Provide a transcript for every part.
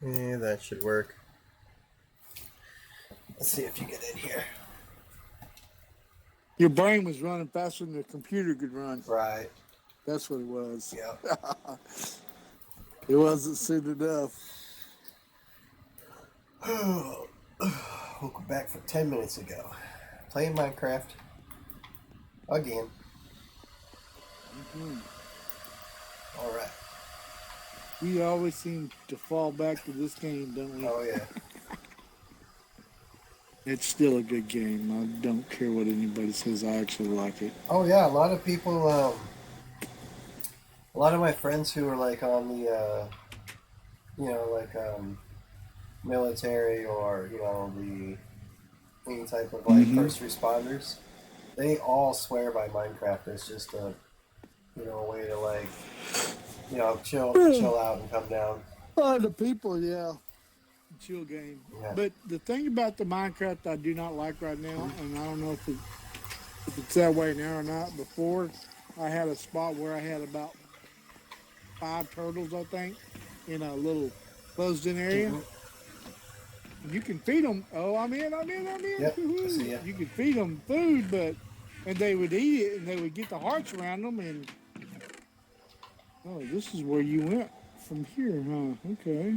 Yeah, that should work. Let's see if you get in here. Your brain was running faster than the computer could run. Right. That's what it was. Yep. It wasn't soon enough. Woke back for 10 minutes ago. Playing Minecraft. Again. Mm-hmm. Alright. We always seem to fall back to this game, don't we? Oh, yeah. It's still a good game. I don't care what anybody says. I actually like it. Oh, yeah. A lot of people, a lot of my friends who are like on the, military or, the any type of like Mm-hmm. first responders, they all swear by Minecraft as just a way to like, chill out and come down. The people, yeah. Chill game. Yeah. But the thing about the Minecraft I do not like right now, and I don't know if it's that way now or not. Before, I had a spot where I had about 5 turtles, I think, in a little closed-in area. Mm-hmm. You can feed them. Oh, I'm in, I'm in, I'm in. Yep. I see ya. You can feed them food, and they would eat it, and they would get the hearts around them. And oh, this is where you went from here, huh? Okay.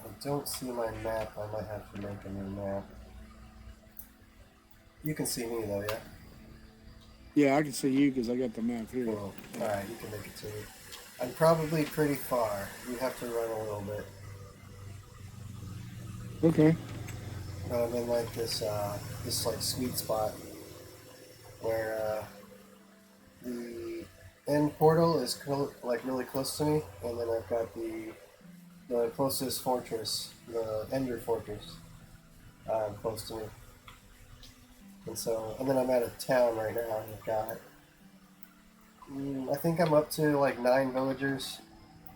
I don't see my map. I might have to make a new map. You can see me though, yeah? Yeah, I can see you because I got the map here. Cool. Alright, you can make it to me. I'm probably pretty far. You have to run a little bit. Okay. But I'm in like this like sweet spot where the end portal is like really close to me, and then I've got the closest fortress, the Ender Fortress, close to me. And then I'm at a town right now, and I've got, I think I'm up to like 9 villagers,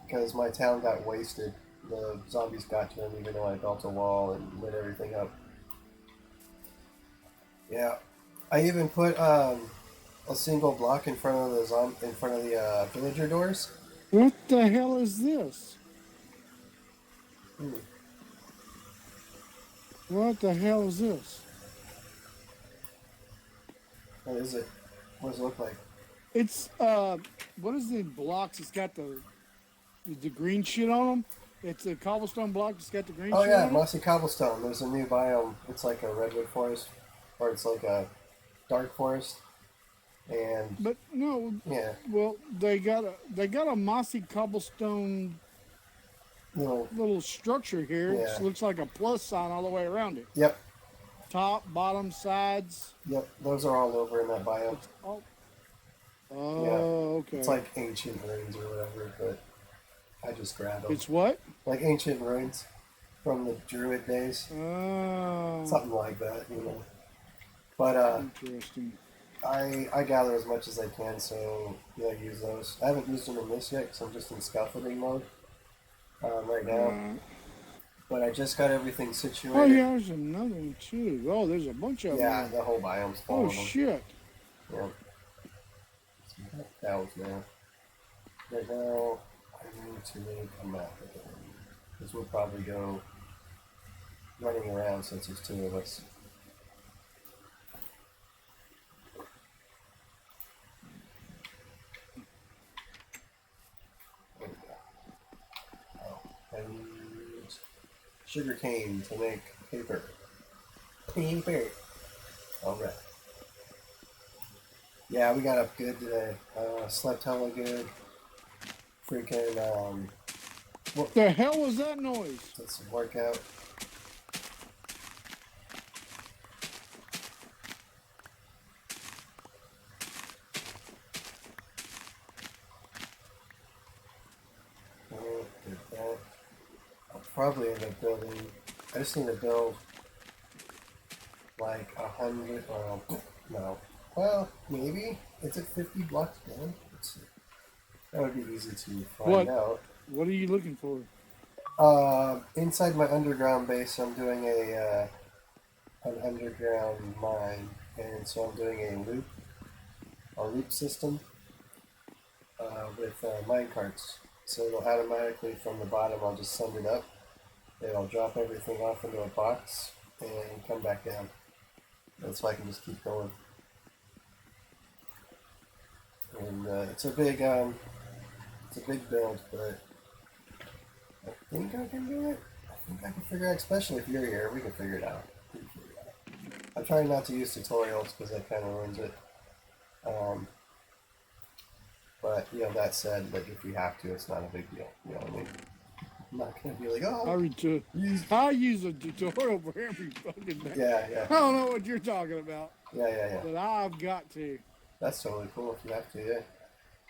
because my town got wasted. The zombies got to them, even though I built a wall and lit everything up. Yeah, I even put a single block in front of the villager doors. What the hell is this? Hmm. What the hell is this? What is it? What does it look like? It's what is the blocks? It's got the green shit on them. It's a cobblestone block that's got the green Oh shit yeah, on it. mossy cobblestone. There's a new biome. It's like a redwood forest, or it's like a dark forest, and But no, yeah, well they got a mossy cobblestone little little structure here. It yeah. looks like a plus sign all the way around it. Yep, Top, bottom, sides. yep. Those are all over in that biome. It's all. Yeah, Oh, it's okay. like ancient ruins or whatever, but I just grabbed them. It's what? Like ancient ruins from the Druid days, Oh, something like that. But interesting. I gather as much as I can, so yeah, use those. I haven't used them in this yet, because I'm just in scaffolding mode right now. Right. But I just got everything Oh situated. yeah, there's another one too. Oh, there's a bunch of Yeah, them. the whole biome's full Oh of them. shit. Yeah. That was now. Right now, I need to make a map again. Because we'll probably go running around since there's 2 of us. There we go. Oh, and sugar cane to make paper. Paper. Alright. Yeah, we got up good today. Slept hella good. Freaking, What the hell was that noise? did some workout. Did that. I'll probably end up building. I just need to build like 100. No. Well, maybe. Is it 50 blocks down? Let's see. That would be easy to find What? out. What are you looking for? Inside my underground base, I'm doing an underground mine, and so I'm doing a loop system with mine carts. So it'll automatically from the bottom, I'll just send it up, it'll drop everything off into a box and come back down. And so I can just keep going. And it's a big build, but I think I can do it. I think I can figure it out, especially if you're here. We can figure it out. I'm trying not to use tutorials because that kind of ruins it. But that said, like if you have to, it's not a big deal. You know what I mean? I'm not gonna be like, oh, I use a tutorial for every fucking thing. yeah, I don't know what you're talking about, yeah. but I've got to. That's totally cool if you have to. Yeah.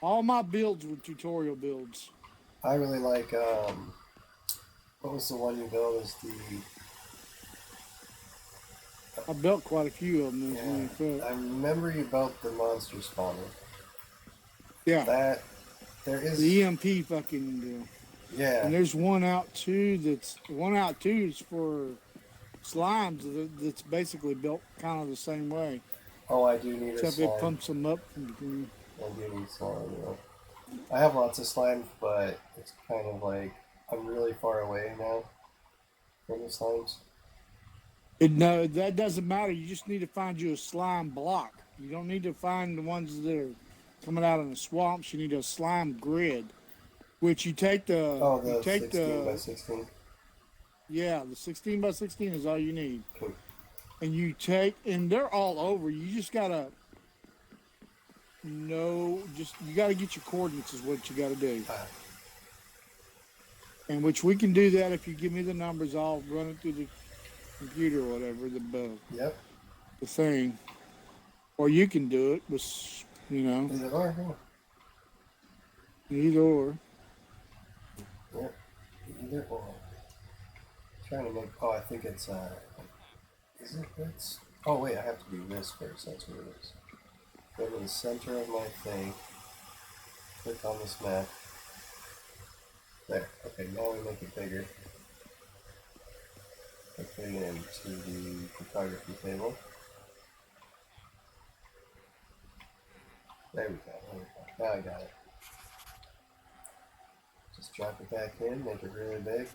All my builds were tutorial builds. I really like. What was the one you built? Is the I built quite a few of them. I remember you built the monster spawner. Yeah. That there is the EMP fucking deal. Yeah. And there's one out too. Is for slimes that's basically built kind of the same way. Oh, I do need except a slime. it pumps them up. I do need slime. I have lots of slime, but it's kind of like I'm really far away now from the slimes. No, that doesn't matter. You just need to find you a slime block. You don't need to find the ones that are coming out in the swamps. You need a slime grid, which you take the 16 by 16. Yeah, the 16 by 16 is all you need. Cool. And they're all over. You just gotta you gotta get your coordinates is what you gotta do. And which we can do that if you give me the numbers. I'll run it through the computer or whatever, the thing. Or you can do it with, Either or. Either or. Yeah, either or. Trying to make. Oh, I think it's. Is it this? Oh wait, I have to do this first. That's what it is. Go to the center of my thing. Click on this map. There. Okay, now we make it bigger. I'm putting it into the photography table. There we go. Now I got it. Just drop it back in, make it really big.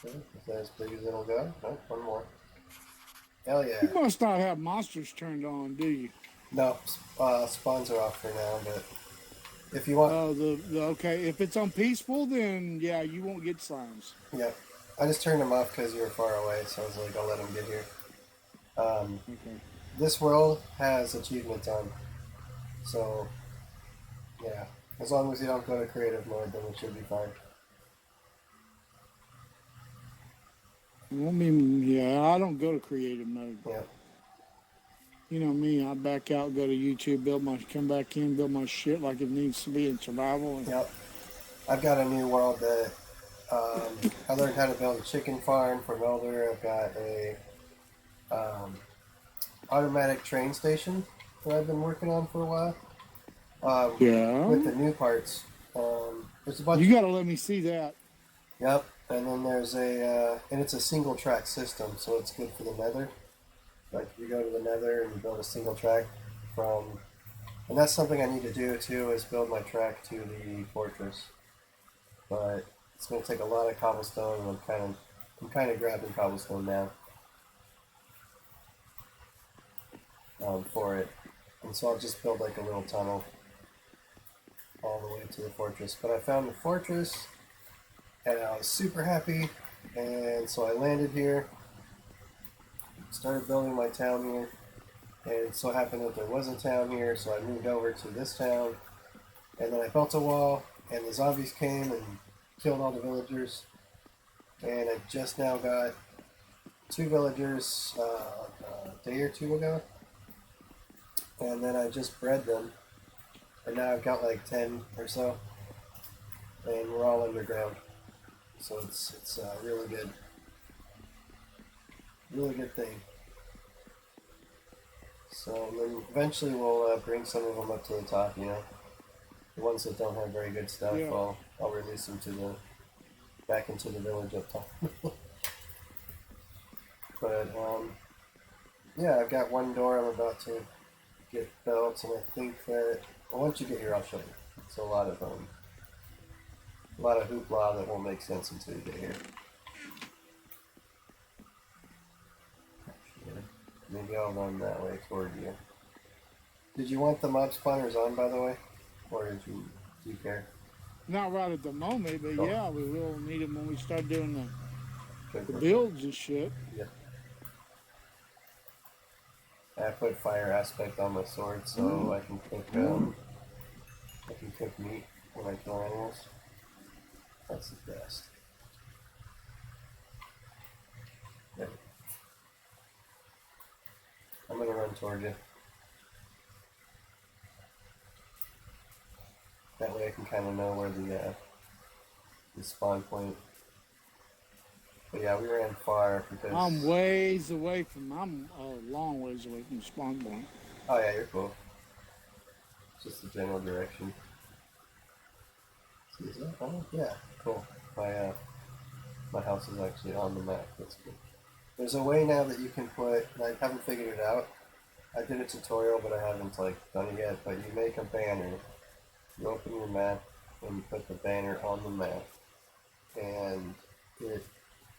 Okay, is that as big as it'll go? Nope, one more. Hell yeah. You must not have monsters turned on, do you? No, spawns are off for now, but if you want... okay, if it's on peaceful, then yeah, you won't get slimes. Yeah, I just turned them off because you were far away, so I was like, I'll let them get here. Okay. This world has achievements on, so yeah, as long as you don't go to creative mode, then it should be fine. I don't go to creative mode. Yeah. You know me, I back out, go to YouTube, come back in, build my shit like it needs to be in survival. Yep. I've got a new world that I learned how to build a chicken farm from Elder. I've got a automatic train station that I've been working on for a while. With the new parts. There's a bunch. You gotta let me see that. Yep. And then there's and it's a single track system, so it's good for the Nether. Like you go to the Nether and you build a single track and that's something I need to do too, is build my track to the fortress. But it's going to take a lot of cobblestone, and I'm kind of grabbing cobblestone now for it. And so I'll just build like a little tunnel all the way to the fortress. But I found the fortress, and I was super happy, and so I landed here, started building my town here, and it so happened that there was a town here, so I moved over to this town, and then I built a wall, and the zombies came and killed all the villagers, and I just now got 2 villagers a day or 2 ago, and then I just bred them, and now I've got like 10 or so, and we're all underground, so it's really good. Really good thing. So then eventually we'll bring some of them up to the top, The ones that don't have very good stuff, Yeah. I'll release them back into the village up top. But yeah, I've got one door I'm about to get built, and I think that once you get here, I'll show you. It's a lot of a lot of hoopla that won't make sense until you get here. Actually, maybe I'll run that way toward you. Did you want the mob spawners on, by the way? Or do you care? Not right at the moment, but Cool. yeah, we will need them when we start doing Good, the good. builds and shit. Yeah. I put fire aspect on my sword so I can cook meat when I kill animals. That's the best. There. I'm gonna run toward you. That way I can kind of know where the spawn point. But yeah, we ran far because. I'm ways away from. I'm a long ways away from the spawn point. Oh yeah, you're cool. Just the general direction. See, is that? Oh yeah, cool. My house is actually on the map. That's good. There's a way now that you can put. And I haven't figured it out. I did a tutorial, but I haven't done it yet. But you make a banner. You open your map and you put the banner on the map, and it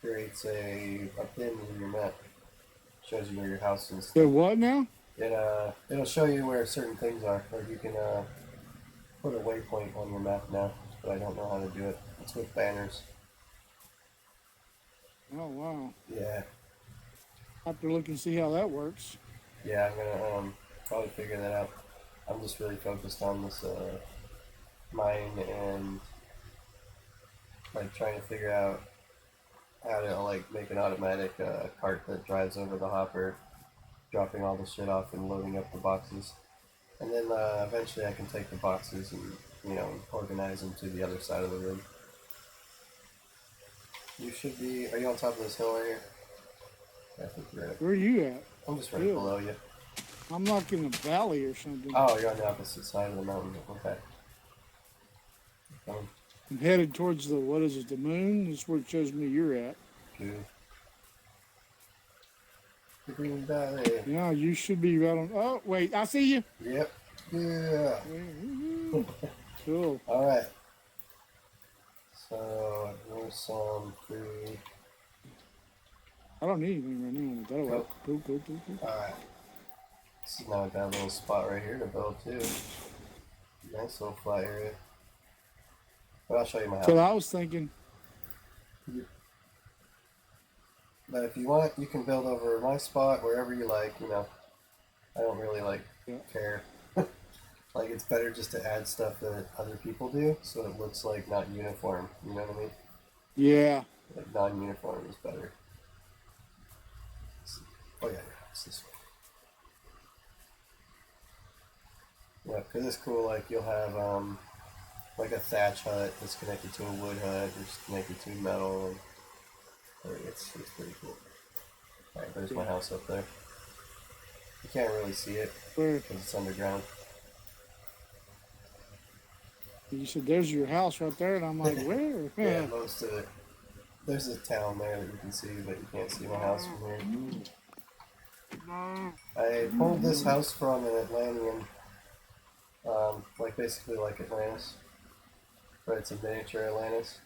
creates a pin in your map. Shows you where your house is. So what now? It'll show you where certain things are. Or you can put a waypoint on your map now, but I don't know how to do it. It's with banners. Oh wow. Yeah. I have to look and see how that works. Yeah, I'm gonna probably figure that out. I'm just really focused on this mine and trying to figure out how to make an automatic cart that drives over the hopper, dropping all the shit off and loading up the boxes. And then eventually I can take the boxes and organize them to the other side of the room. You should be. Are you on top of this hill right here? I think you're at. Where are you at? I'm just right Hill. below you. I'm like in a valley or something. Oh, you're on the opposite side of the mountain. Okay. I'm headed towards what is it, the moon? That's where it shows me you're at. Good. The Green Valley. Yeah, you should be right on. Oh, wait, I see you. Yep. Yeah. Cool. All right. So here's some food. I don't need anything right now. That'll work. Cool. All right. This is now a down little spot right here to build too. Nice little flat area. But I'll show you my house. So I was thinking. But if you want, you can build over my spot wherever you like. I don't really care. It's better just to add stuff that other people do, so it looks like not uniform. You know what I mean? Yeah. Non-uniform is better. Oh yeah, it's this way. Yeah, because it's cool. You'll have a thatch hut that's connected to a wood hut, or just connected to metal. It's pretty cool. All right, there's my house up there. You can't really see it Where? because it's underground. You said there's your house right there, and I'm like, where? Yeah, most of it. There's a town there that you can see, but you can't see my house from here. I pulled this house from an Atlantean, basically like Atlantis, but it's a miniature Atlantis.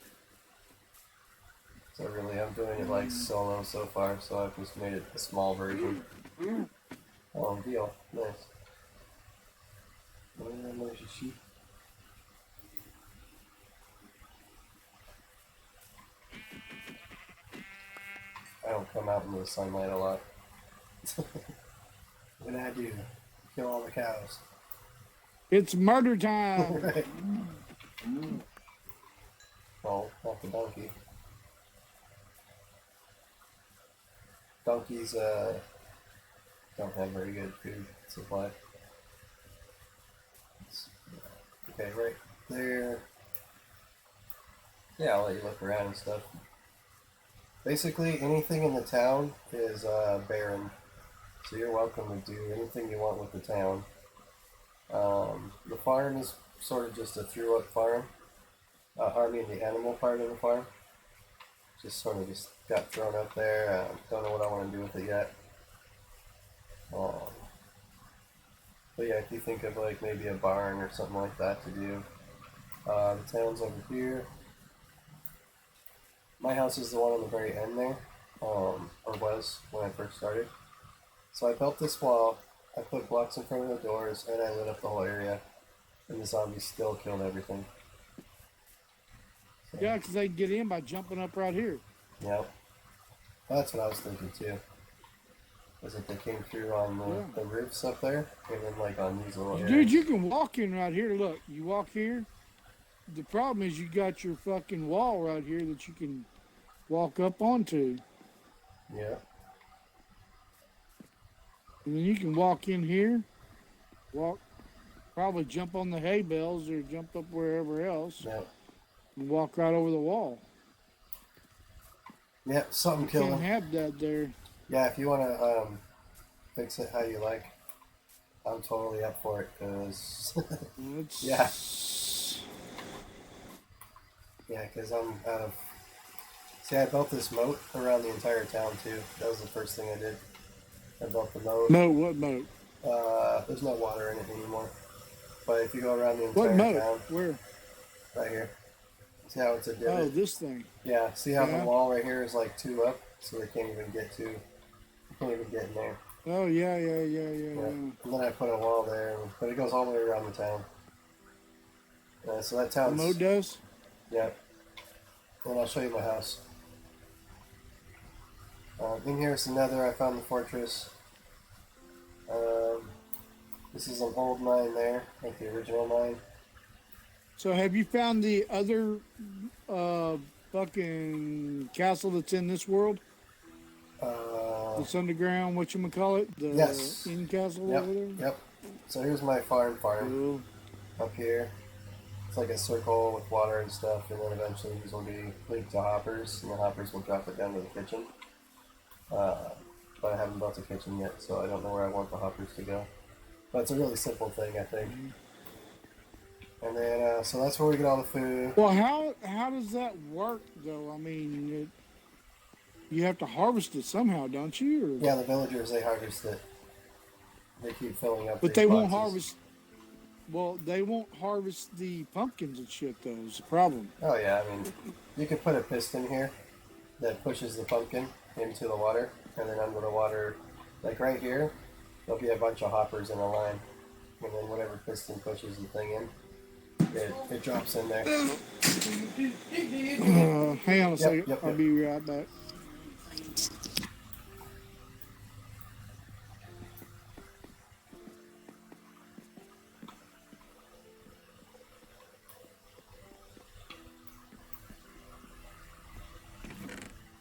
So really, I'm doing it solo so far, so I've just made it a small version. Oh, deal. Nice. There's your sheep. I don't come out into the sunlight a lot. What I do? Kill all the cows. It's murder time. Right. Oh, not the donkey. Donkeys don't have very good food supply. Okay, right there. Yeah, I'll let you look around and stuff. Basically, anything in the town is barren, so you're welcome to do anything you want with the town. The farm is sort of just a through-up farm. The animal part of the farm. Just got thrown up there. Don't know what I want to do with it yet. But yeah, if you think of maybe a barn or something like that to do. The town's over here. my house is the one on the very end there, or was when I first started. So I built this wall. I put blocks in front of the doors, and I lit up the whole area. And the zombies still killed everything. So, Yeah, because they get in by jumping up right here. Yep. That's what I was thinking too. Was that they came through on Yeah. the roofs up there, and then like on these little areas. Dude, you can walk in right here. Look, you walk here. The problem is you got your fucking wall right here that you can walk up onto. Yeah. And then you can walk in here, walk, probably jump on the hay bales or jump up wherever else, Yep. and walk right over the wall. Yep. Something You killed can't them. have that there. Yeah. If you want to fix it how you like, I'm totally up for it. Cause It's, yeah. Yeah. Cause I'm out of. See, I built this moat around the entire town too. That was the first thing I did. I built the moat. Moat, what moat? There's no water in it anymore. But if you go around the What entire moat? town, Where? right here, see how it's a divot? Oh, this thing. Yeah, see how Yeah. the wall right here is like 2 up, so they can't even get to, they can't even get in there. Oh, yeah. Yeah. And then I put a wall there, but it goes all the way around the town. So that The town's, moat does? yeah. And I'll show you my house. In here is the nether. I found the fortress. This is an old mine there, like the original mine. So have you found the other fucking castle that's in this world? This underground, whatchamacallit? The Yes. Inn Castle Yep. over there? Yep. So here's my farm Cool. up here. It's like a circle with water and stuff, and then eventually these will be linked to hoppers, and the hoppers will drop it down to the kitchen. But I haven't built a kitchen yet, so I don't know where I want the hoppers to go. But it's a really simple thing, I think. And then, so that's where we get all the food. Well, how does that work though? I mean, you have to harvest it somehow, don't you? Or, Yeah, the villagers, they harvest it. They keep filling up. but these they won't boxes. harvest. Well, they won't harvest the pumpkins and shit though. Is the problem? Oh yeah, I mean, you could put a piston here that pushes the pumpkin into the water, and then under the water, like right here, there'll be a bunch of hoppers in a line, and then whatever piston pushes the thing in, it drops in there. Hang on a second. yep, I'll yep. be right back.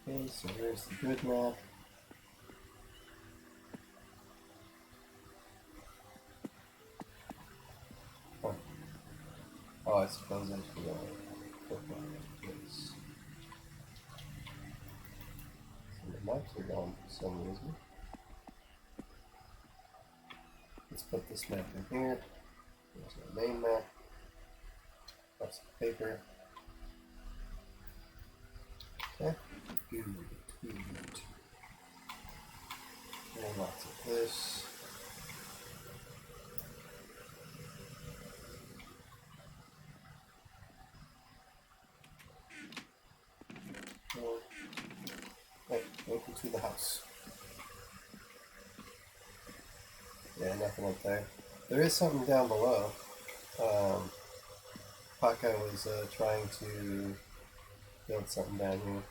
Okay, so here's the good map. Oh, I suppose I should put this. So the maps are gone for some reason. Let's put this map in here. There's our main map. That's the paper. Okay. Good. And lots of this. Hey, welcome to the house. Yeah, nothing up there. There is something down below. Paca was trying to build something down here.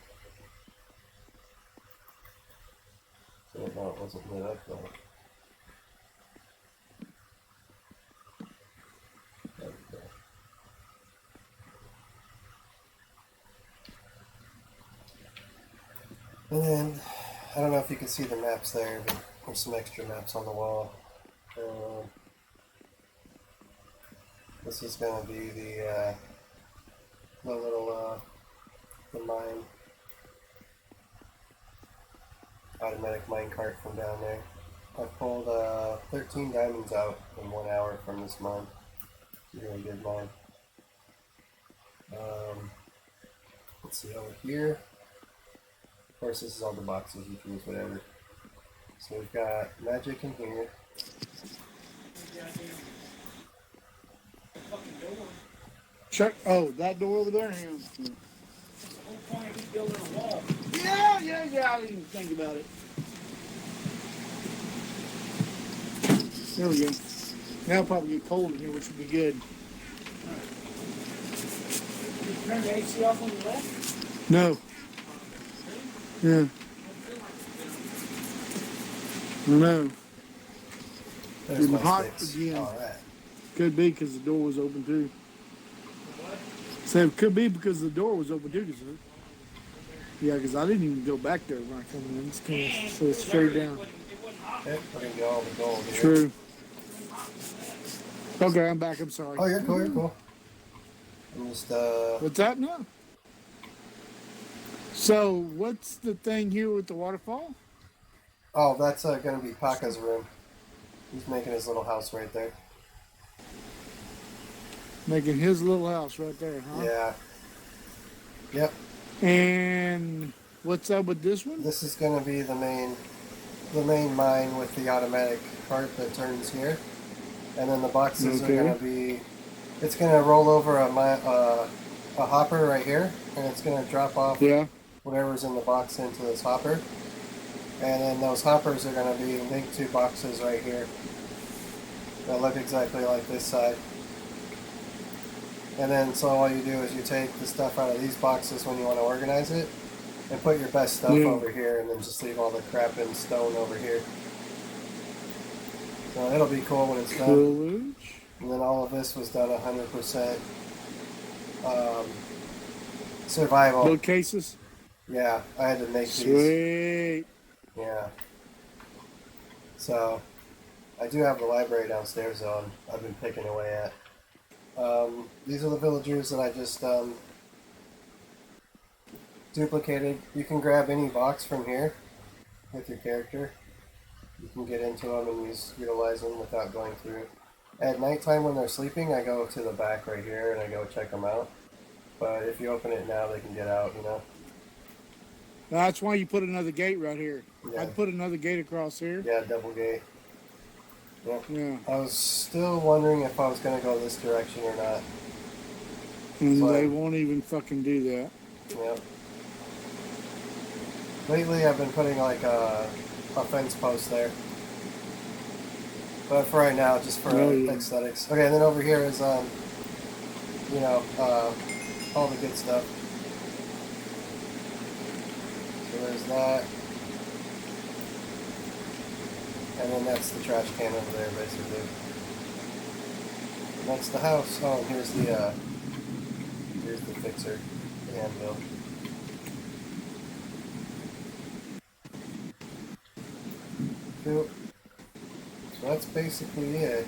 So no, it wasn't lit up though. There we go. And then, I don't know if you can see the maps there, but there's some extra maps on the wall. This is going to be the little the mine, automatic mine cart from down there. I pulled 13 diamonds out in 1 hour from this mine. It's a really good mine. Let's see over here. Of course, this is all the boxes. You can use whatever. So we've got magic in here. Check. Oh, that door over there. Hang on. building a wall. Yeah. I didn't even think about it. There we go. Now it'll probably get cold in here, which would be good. Did you turn the AC off when you left? No. Yeah. I know. There's Getting my hot sticks. again. All right. Could be because the door was open too. So it could be because the door was open too. Yeah, because I didn't even go back there when I come in. It's kind of so straight down. Okay, we're gonna get all the gold here. True. Okay, I'm back. I'm sorry. Oh, you're cool. You're cool. I'm just What's that now? So, what's the thing here with the waterfall? Oh, that's gonna be Paka's room. He's making his little house right there. Making his little house right there, huh? Yeah. Yep. And what's up with this one? This is gonna be the main mine with the automatic cart that turns here, and then the boxes Okay. are gonna be. It's gonna roll over a hopper right here, and it's gonna drop off Yeah. whatever's in the box into this hopper, and then those hoppers are gonna be linked to boxes right here that look exactly like this side. And then so all you do is you take the stuff out of these boxes when you want to organize it, and put your best stuff Yeah. over here, and then just leave all the crap and stone over here. So it'll be cool when it's done. Coolidge. And then all of this was done 100% survival. Bookcases. Yeah, I had to make these. Sweet. Yeah. So I do have the library downstairs though. I've been picking away at. These are the villagers that I just duplicated. You can grab any box from here with your character. You can get into them and utilize them without going through. At nighttime when they're sleeping, I go to the back right here and I go check them out. But if you open it now, they can get out, you know? That's why you put another gate right here. Yeah. I'd put another gate across here. Yeah, double gate. Yep. Yeah. I was still wondering if I was going to go this direction or not. And So- they won't even fucking do that. Yep. Lately, I've been putting like a fence post there. But for right now, just for Oh, yeah. aesthetics. Okay, and then over here is, all the good stuff. So there's that. And then that's the trash can over there, basically. And that's the house. Oh, and here's the fixer, the anvil. Cool. So that's basically it.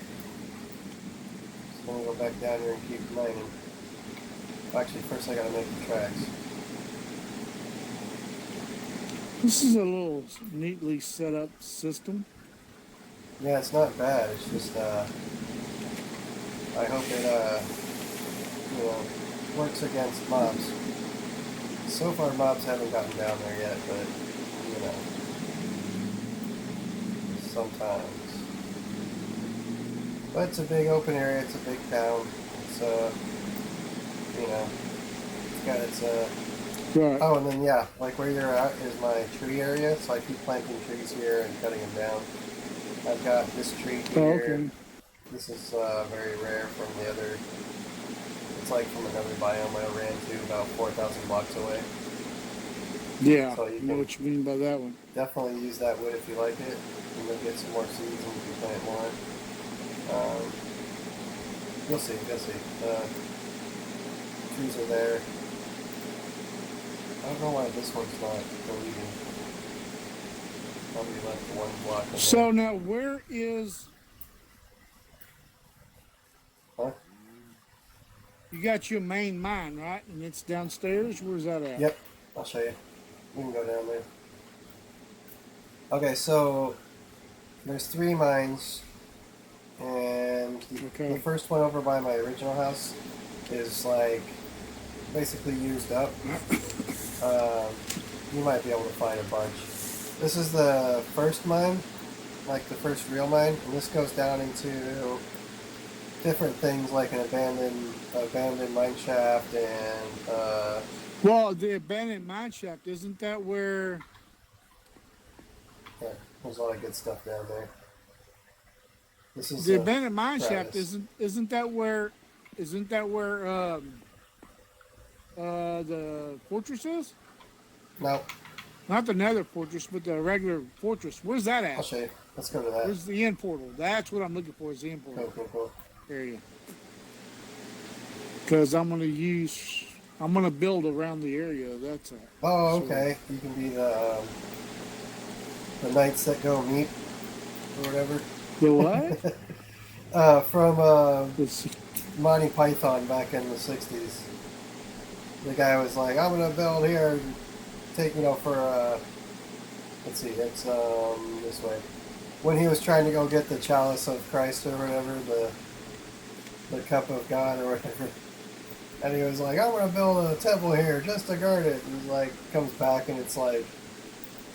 Just gonna go back down here and keep mining. Actually, first I gotta make the tracks. This is a little neatly set up system. Yeah, it's not bad. It's just, I hope it, works against mobs. So far, mobs haven't gotten down there yet, but, sometimes. But it's a big open area. It's a big town. It's, it's got its, Right. Oh, and then, yeah, like where you're at is my tree area, so I keep planting trees here and cutting them down. I've got this tree here. Oh, okay. This is very rare from the other. It's like from another biome I ran to about 4,000 blocks away. Yeah. So you I know can- what you mean by that one. Definitely use that wood if you like it. And you'll get some more seeds and you can plant more. You'll see, you'll see. Trees are there. I don't know why this one's not deleting. Probably left one block in there. So now, where is Huh? you got your main mine, right? And it's downstairs. Where's that at? Yep, I'll show you. We can go down there. Okay, so there's 3 mines, and Okay. the first one over by my original house is like basically used up. You might be able to find a bunch. This is the first mine, like the first real mine, and this goes down into different things like an abandoned mine shaft and Well, the abandoned mine shaft, isn't that where yeah, there's a lot of good stuff down there. This is the abandoned mine shaft Travis. isn't that where the fortress is? No, Not the nether fortress, but the regular fortress. Where's that I'll at? show you. Let's go to that. Where's the end portal? That's what I'm looking for, is the end portal Cool. area. Because I'm gonna build around the area that's at. Oh, So- okay. You can be the knights that go meet or whatever. The what? From It's- Monty Python back in the '60s. The guy was like, "I'm gonna build here, take for let's see, it's this way." When he was trying to go get the chalice of Christ or whatever, the cup of God or whatever, and he was like, "I'm gonna build a temple here just to guard it." And he's like, comes back and it's like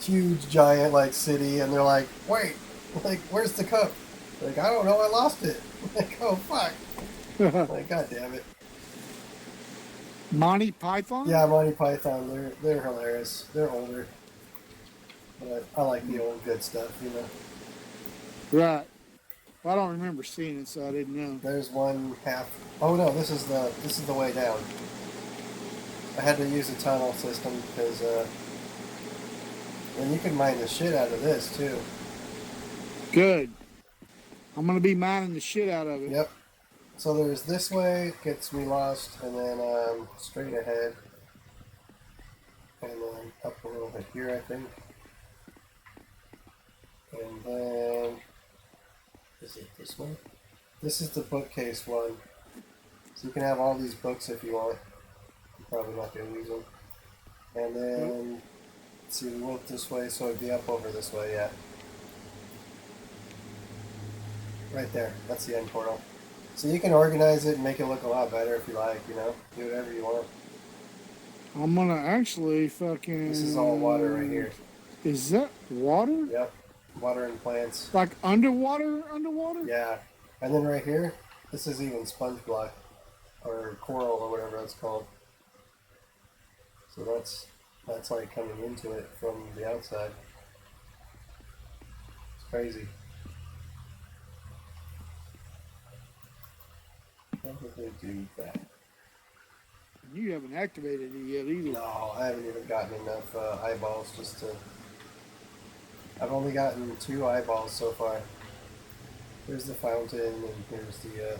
huge, giant like city, and they're like, "Wait, like where's the cup?" Like, I don't know, I lost it. Like, oh fuck. Like, god damn it. Monty Python? Yeah, Monty Python, they're hilarious. They're older. But I like the old good stuff, Right. Well, I don't remember seeing it, so I didn't know. There's one half. Oh no, this is the way down. I had to use a tunnel system because and you can mine the shit out of this too. Good. I'm gonna be mining the shit out of it. Yep. So there's this way, gets me lost, and then straight ahead, and then up a little bit here, I think, and then is it this one? This is the bookcase one. So you can have all these books if you want. I'm probably not going to use them. And then let's see, we went this way, so it'd be up over this way, yeah. Right there. That's the end portal. So you can organize it and make it look a lot better if you like, do whatever you want. I'm gonna actually fucking. This is all water right here. Is that water? Yep. Water and plants. Like underwater? Underwater? Yeah. And then right here, this is even sponge block or coral or whatever it's called. So that's like coming into it from the outside. It's crazy. How would they do that? You haven't activated it yet either. No, I haven't even gotten enough eyeballs just to. I've only gotten 2 eyeballs so far. Here's the fountain, and here's the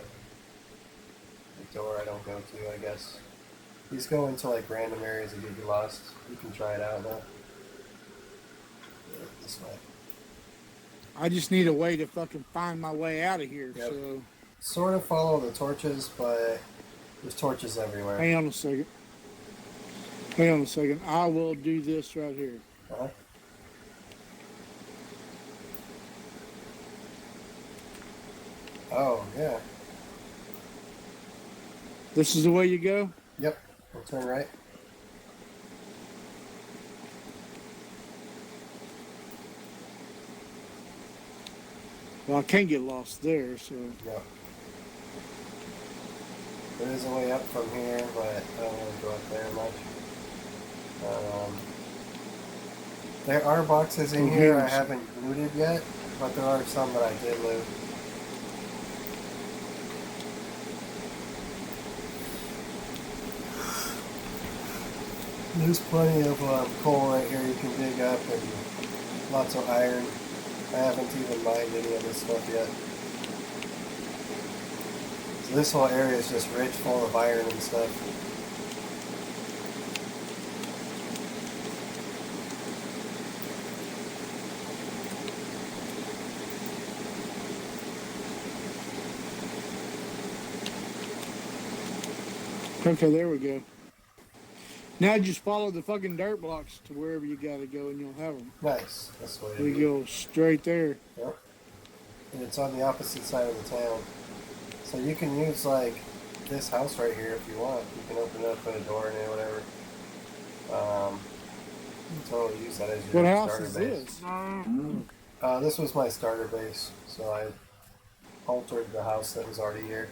door I don't go to, I guess. These go into like random areas that get you lost. You can try it out though. Yeah, this way. I just need a way to fucking find my way out of here. Yep. So Sort of follow the torches, but there's torches everywhere. hang on a second. Hang on a second. I will do this right here. Uh-huh. Oh, yeah. This is the way you go? Yep. We'll turn right. Well, I can't get lost there, so. Yep. There is a way up from here, but I don't want to go up there much. There are boxes in here I haven't looted yet, but there are some that I did loot. There's plenty of coal right here you can dig up, and lots of iron. I haven't even mined any of this stuff yet. So this whole area is just rich, full of iron and stuff. Okay, there we go. Now just follow the fucking dirt blocks to wherever you gotta go and you'll have them. Nice. That's the way to We do it. go straight there. Yep. And it's on the opposite side of the town. So you can use like this house right here if you want. You can open it up, put a door in it, whatever. You can totally use that as your What house starter is base. this? This was my starter base, so I altered the house that was already here.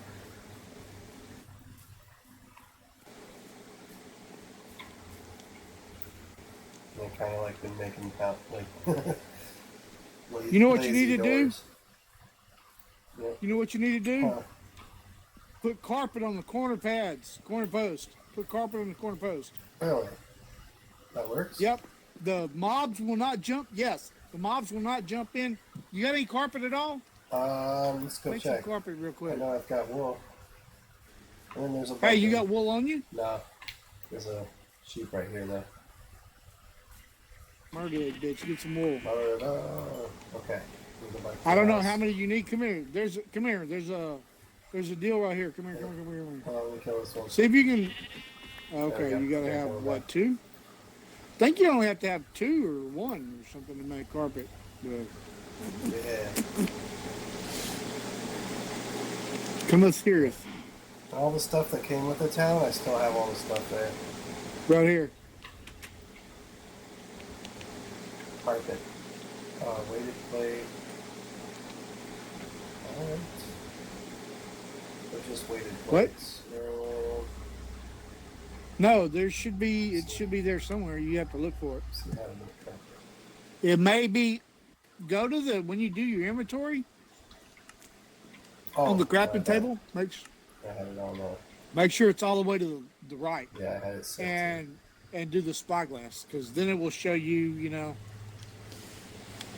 I kind of like been making out like You know what you lazy need to do? doors. Yep. You know what you need to do? Huh. Put carpet on the corner pads, corner post. Put carpet on the corner post. Really? That works? Yep. The mobs will not jump. Yes, the mobs will not jump in. You got any carpet at all? Let's go Make check. some carpet real I quick. know I've got wool. And then there's a Hey, you bunch got of- wool on you? No. There's a sheep right here though. Murder it, bitch. Get some wool. Okay. There's a bunch I don't of know house. how many you need. Come here. Come here. There's a deal right here. Come here. Come here. Come here. Come here. Let me kill this one. See if you can. Okay, Okay, you gotta okay, have coming what, back. 2? I think you only have to have 2 or 1 or something to make carpet. But Yeah. come let's hear it. All the stuff that came with the town, I still have all the stuff there. Right here. Carpet. Weighted plate. Alright. They're just weighted What? plates. No, there should be. It should be there somewhere. You have to look for it. See how to make carpet. It may be. Go to the when you do your inventory on the crafting table. I had it on the. Make sure it's all the way to the right, Yeah, I had it set. and do the spyglass because then it will show you. You know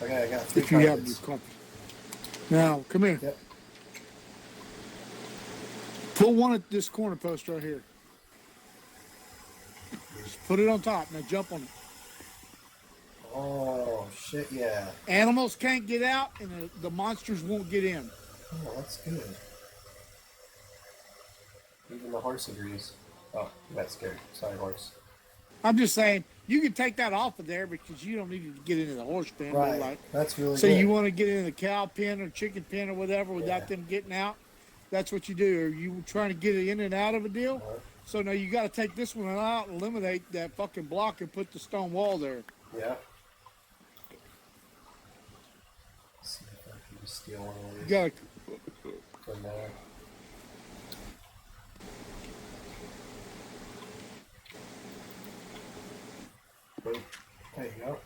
Okay, I got 3 if you have your carpets. carpet. Now come here. Yep. Put one at this corner post right here. Just put it on top. Now jump on it. Oh, shit, yeah. Animals can't get out, and the monsters won't get in. Oh, that's good. Even the horse agrees. Oh, you got scared. Sorry, horse. I'm just saying, you can take that off of there because you don't need to get into the horse pen. but Right. Like, That's really so good. you want to get in the cow pen or chicken pen or whatever without Yeah. them getting out. That's what you do. Are you trying to get it in and out of a deal? Uh-huh. So now you got to take this one out and eliminate that fucking block and put the stone wall there. Yeah. Let's see if I can just steal one of You these got to. from there. Boom. There you go.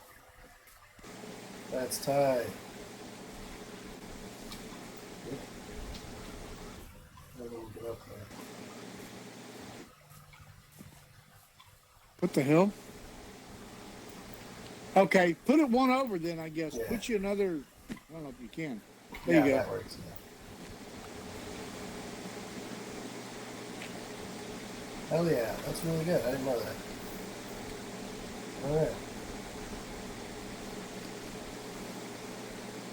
That's tied. Yep. Let me get up there. What the hell? Okay, put it one over then, I guess. Yeah. Put you another. I don't know if you can. There Yeah, you go. that works. Yeah. Hell yeah, that's really good. I didn't know that. Alright.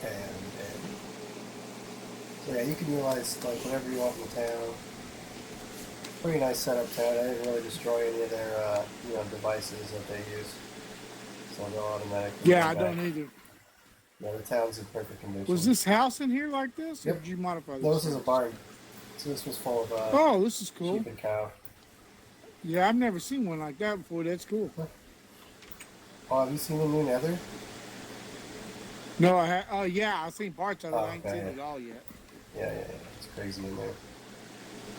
And so yeah, you can utilize like whatever you want in the town. Pretty nice setup town. I didn't really destroy any of their devices that they use. So they'll automatically Yeah, come I don't back. either. Yeah, the town's in perfect condition. Was this house in here like this, or Yep. did you modify this? No, this is a house? barn. So this was full of Oh, this is cool. sheep and cow. Yeah, I've never seen one like that before. That's cool. Oh, have you seen the new Nether? No, oh yeah, I've seen parts of it. Oh, I ain't okay. seen it all yet. Yeah. It's crazy in there.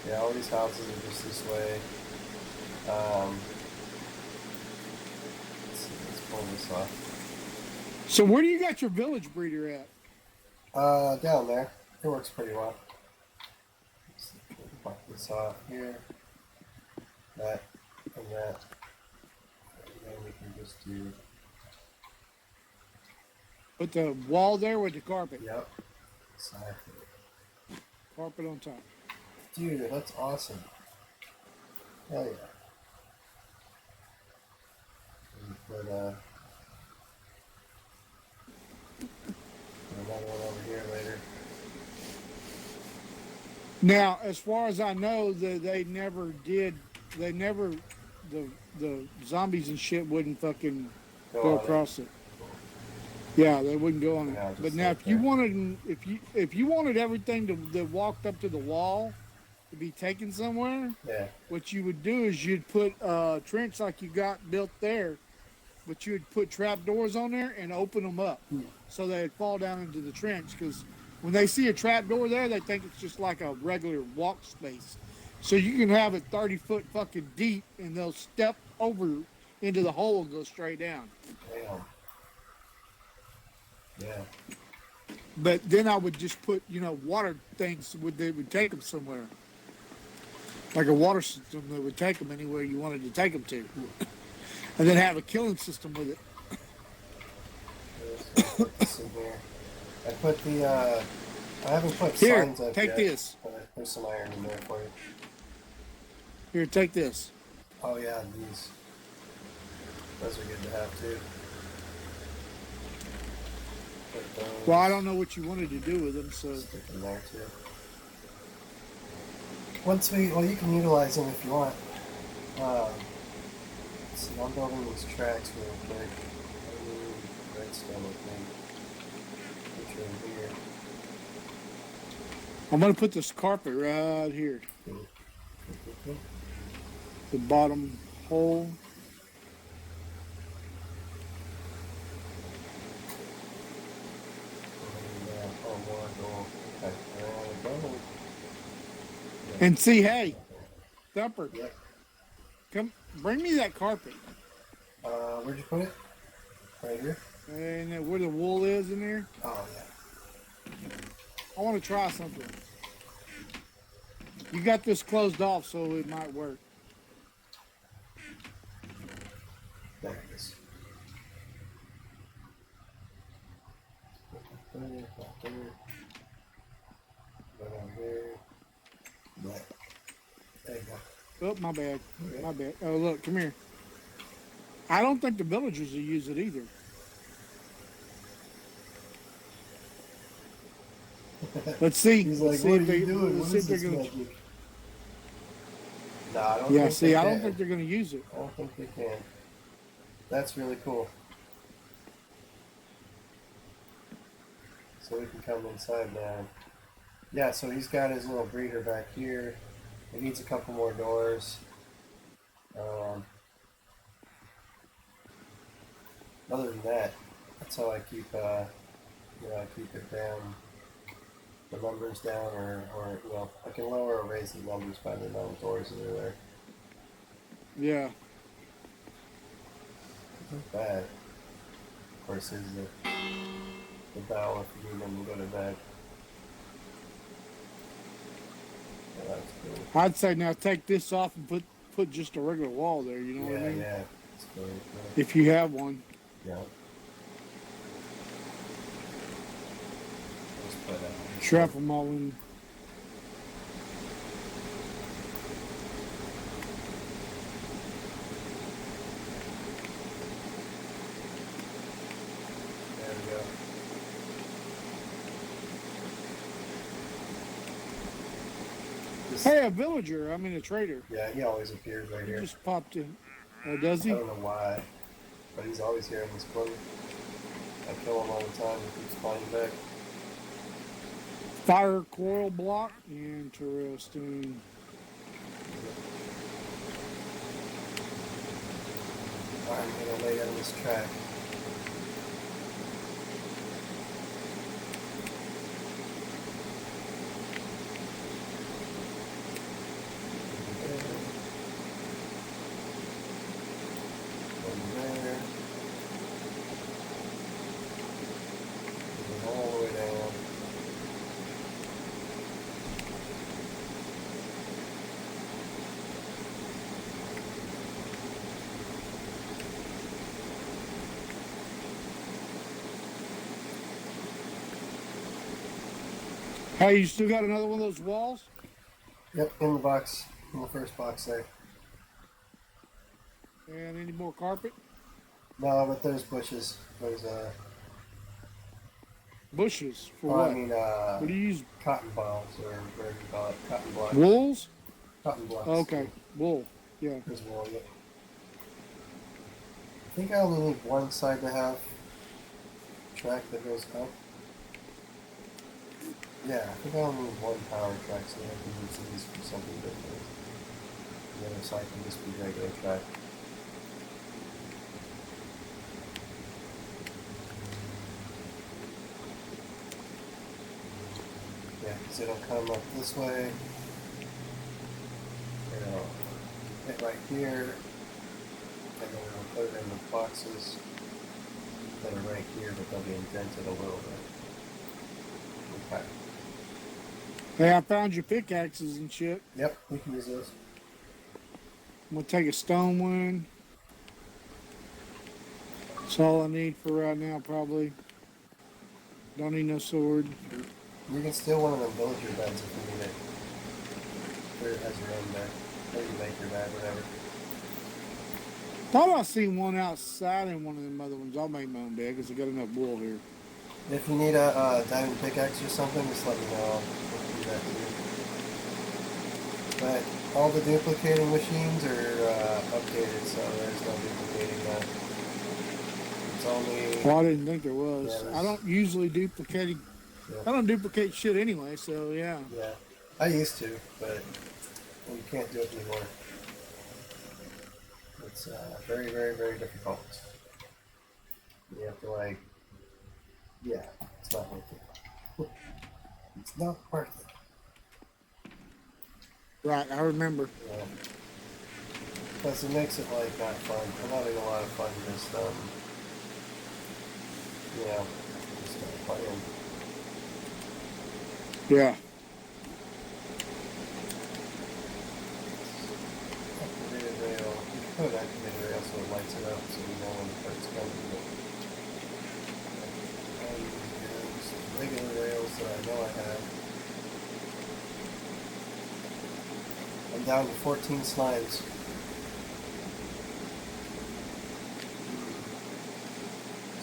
Yeah, all these houses are just this way. Let's see, let's pull this off. So where do you got your village breeder at? Down there. It works pretty well. Let's see, we can pop this off here. That and that. And then we can just do, Put the wall there with the carpet. yep. Exactly. Carpet on top. Dude, that's awesome. Hell yeah. Put another one over here later. Now, as far as I know, the zombies and shit wouldn't fucking Go go on it. across it. Yeah, they wouldn't go on it. Yeah, just But now, like if you that. wanted, if you wanted everything that walked up to the wall to be taken somewhere, Yeah. what you would do is you'd put a trench like you got built there, but you'd put trap doors on there and open them up so they'd fall down into the trench. Because when they see a trap door there, they think it's just like a regular walk space. So you can have it 30 foot fucking deep, and they'll step over into the hole and go straight down. Yeah. But then I would just put, water things that would take them somewhere, like a water system that would take them anywhere you wanted to take them to, and then have a killing system with it. Let's put this in here. I put the, I haven't put Here, signs up take yet. this. But there's some iron in there for you. Here, take this. Oh yeah, these. Those are good to have too. Put those. Well, I don't know what you wanted to do with them, so Stick them there too. Well, you can utilize them if you want. Let's see, I'm building these tracks real quick. I need redstone, I think. Put you in here. I'm gonna put this carpet right here, the bottom hole. Oh, more gold. Okay. Gold. And see, hey, Thumper, Yep. come bring me that carpet. Where'd you put it? Right here? And where the wool is in there. Oh, yeah. I want to try something. You got this closed off, so it might work. There it is. There. Go down there. Right. There you go. Oh, my bad. My bad. Oh, look, come here. I don't think the villagers will use it either. Let's see. He's like, Let's see what if are they, you doing? let's What see is if they're this gonna. magic? No, I don't Yeah, think see, they I don't can. think they're gonna use it. I don't think they can. That's really cool. So we can come inside now. Yeah, so he's got his little breeder back here. He needs a couple more doors. Other than that, that's how I keep, I keep it down, the numbers down, or I can lower or raise the numbers by the amount of doors that are there. Yeah. It's not bad. Of course, there's the bell if you need them to go to bed. Yeah, that's cool. I'd say now take this off and put just a regular wall there. You know what I mean? Yeah, it's really cool. If you have one. Yeah. Let's put Trap them all in. There we go. Hey, a villager. I mean, a trader. Yeah, he always appears right He here. just popped in. Oh, does I he? don't know why, but he's always here in this corner. I kill him all the time. He keeps flying back. Fire coral block. Interesting. I'm gonna lay down this track. One there. Moving all the way down. Hey, you still got another one of those walls? Yep, in the box, in the first box there. And any more carpet? No, but there's bushes. There's Bushes for well, what? I mean, What do you use? cotton balls or whatever you call it, cotton blocks. Wools? Cotton blocks. Okay, wool. Yeah. There's wool, yeah. I think I only need one side to have track that goes up. Yeah, I think I only need one power track, so I can use these for something different. The other side can just be regular track. Yeah, because it'll come up this way. It'll hit right here. And then we'll put it in the boxes. that are right here, but they'll be indented a little bit. Okay. Hey, I found your pickaxes and shit. Yep, we can use those. I'm gonna take a stone one. That's all I need for right now, probably. Don't need no sword. You can steal one of them villager beds if you need it. Or it has your own bed. Or you make your bed, whatever. Thought I seen one outside in one of them other ones. I'll make my own bed because I got enough wool here. If you need a diamond pickaxe or something, just let me know. I'll do that too. But all the duplicating machines are updated, so there's no duplicating that. It's only... Well, I didn't think there was. Yeah, I don't usually duplicate. Yeah. I don't duplicate shit anyway, so yeah. Yeah, I used to, but you can't do it anymore. It's very, very, very difficult. You have to like, yeah, it's not worth it. It's not worth it. Right, I remember. Yeah. Plus, it makes it like not fun. I'm having a lot of fun just you know, just playing. Yeah. Activated rail. You could activate a rail so it lights it up so you know when the cart's coming. But I use regular rails that I know I have. I'm down to 14 slimes.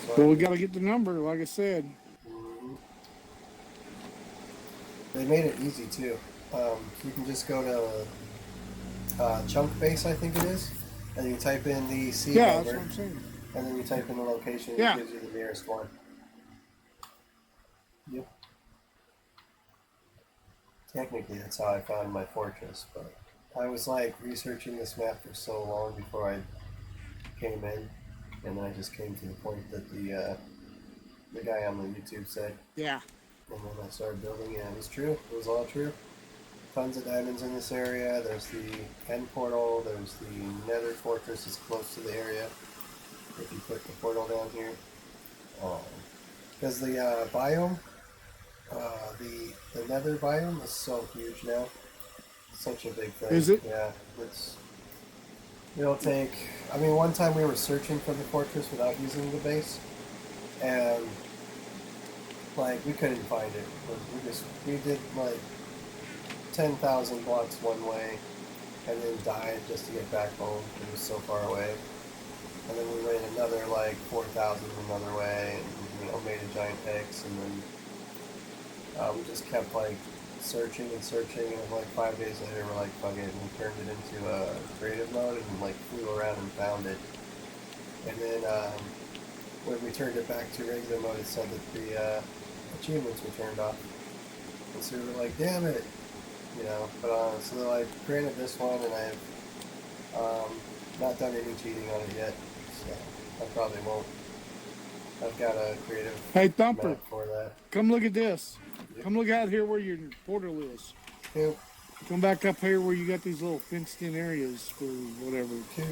So Well, we got to get the number, like I said. They made it easy too. You can just go to Chunk Base, I think it is, and you type in the seed Yeah, that's number, what I'm saying. and then you type in the location, and Yeah. it gives you the nearest one. Yep. Technically, that's how I found my fortress, but I was like researching this map for so long before I came in, and then I just came to the point that the guy on the YouTube said, Yeah. and then I started building, and it was true. It was all true. Tons of diamonds in this area. There's the end portal. There's the nether fortress is close to the area. If you put the portal down here. Because the biome, the nether biome is so huge now. It's such a big thing. Is it? Yeah. It'll take... I mean, one time we were searching for the fortress without using the base. And... like, we couldn't find it. We did, like, 10,000 blocks one way, and then died just to get back home. It was so far away. And then we went another, like, 4,000 another way, and, you know, made a giant X, and then we just kept, like, searching and searching, and, like, 5 days later, we're like, fuck it, and we turned it into a creative mode, and, like, flew around and found it. And then, when we turned it back to regular mode, it said that the, achievements were turned off. And so we were like, damn it! You know, but so like granted this one, and I've not done any cheating on it yet, so I probably won't. I've got a creative Hey, Thumper, map for that. come look at this. Yep. Come look out here where your portal is. Two, Come back up here where you got these little fenced-in areas for whatever. two.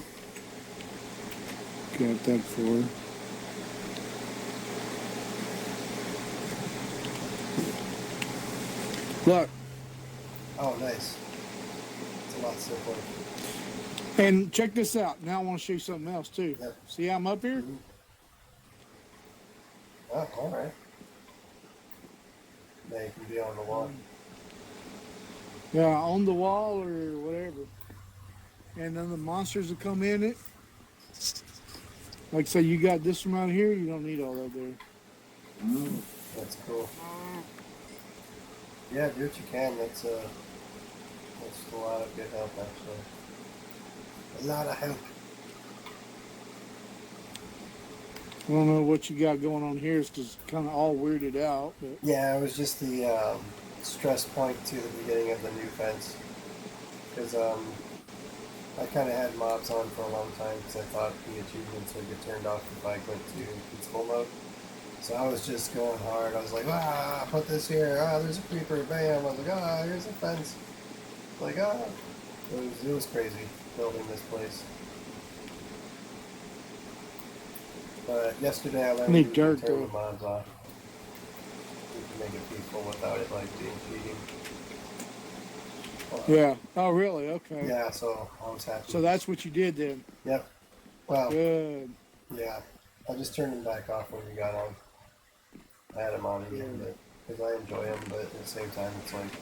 Got that for. Look, Oh, nice. It's a lot simpler. and check this out. Now I want to show you something else too. Yep. See how I'm up here? Oh, all right. Now you can be on the wall. Yeah, on the wall or whatever. And then the monsters will come in it. Like say you got this one out here, you don't need all that there. That's cool. Yeah, do what you can. That's a lot of good help, actually. A lot of help. I don't know what you got going on here. It's just kind of all weirded out. But Yeah, it was just the stress point to the beginning of the new fence. Because I kind of had mobs on for a long time because I thought the achievements would get turned off if I went to peaceful mode. So I was just going hard. I was like, put this here. There's a creeper. Bam. I was like, here's a fence. Like, It was crazy building this place. But yesterday I learned Need you dirt, can turn though. the mods off. You can make it peaceful without it like being cheating. Yeah. Oh, really? Okay. Yeah, so I was happy. So that's what you did then. Yep. Well, Good. yeah. I just turned them back off when we got on. I had them on again, but because I enjoy them, but at the same time, it's like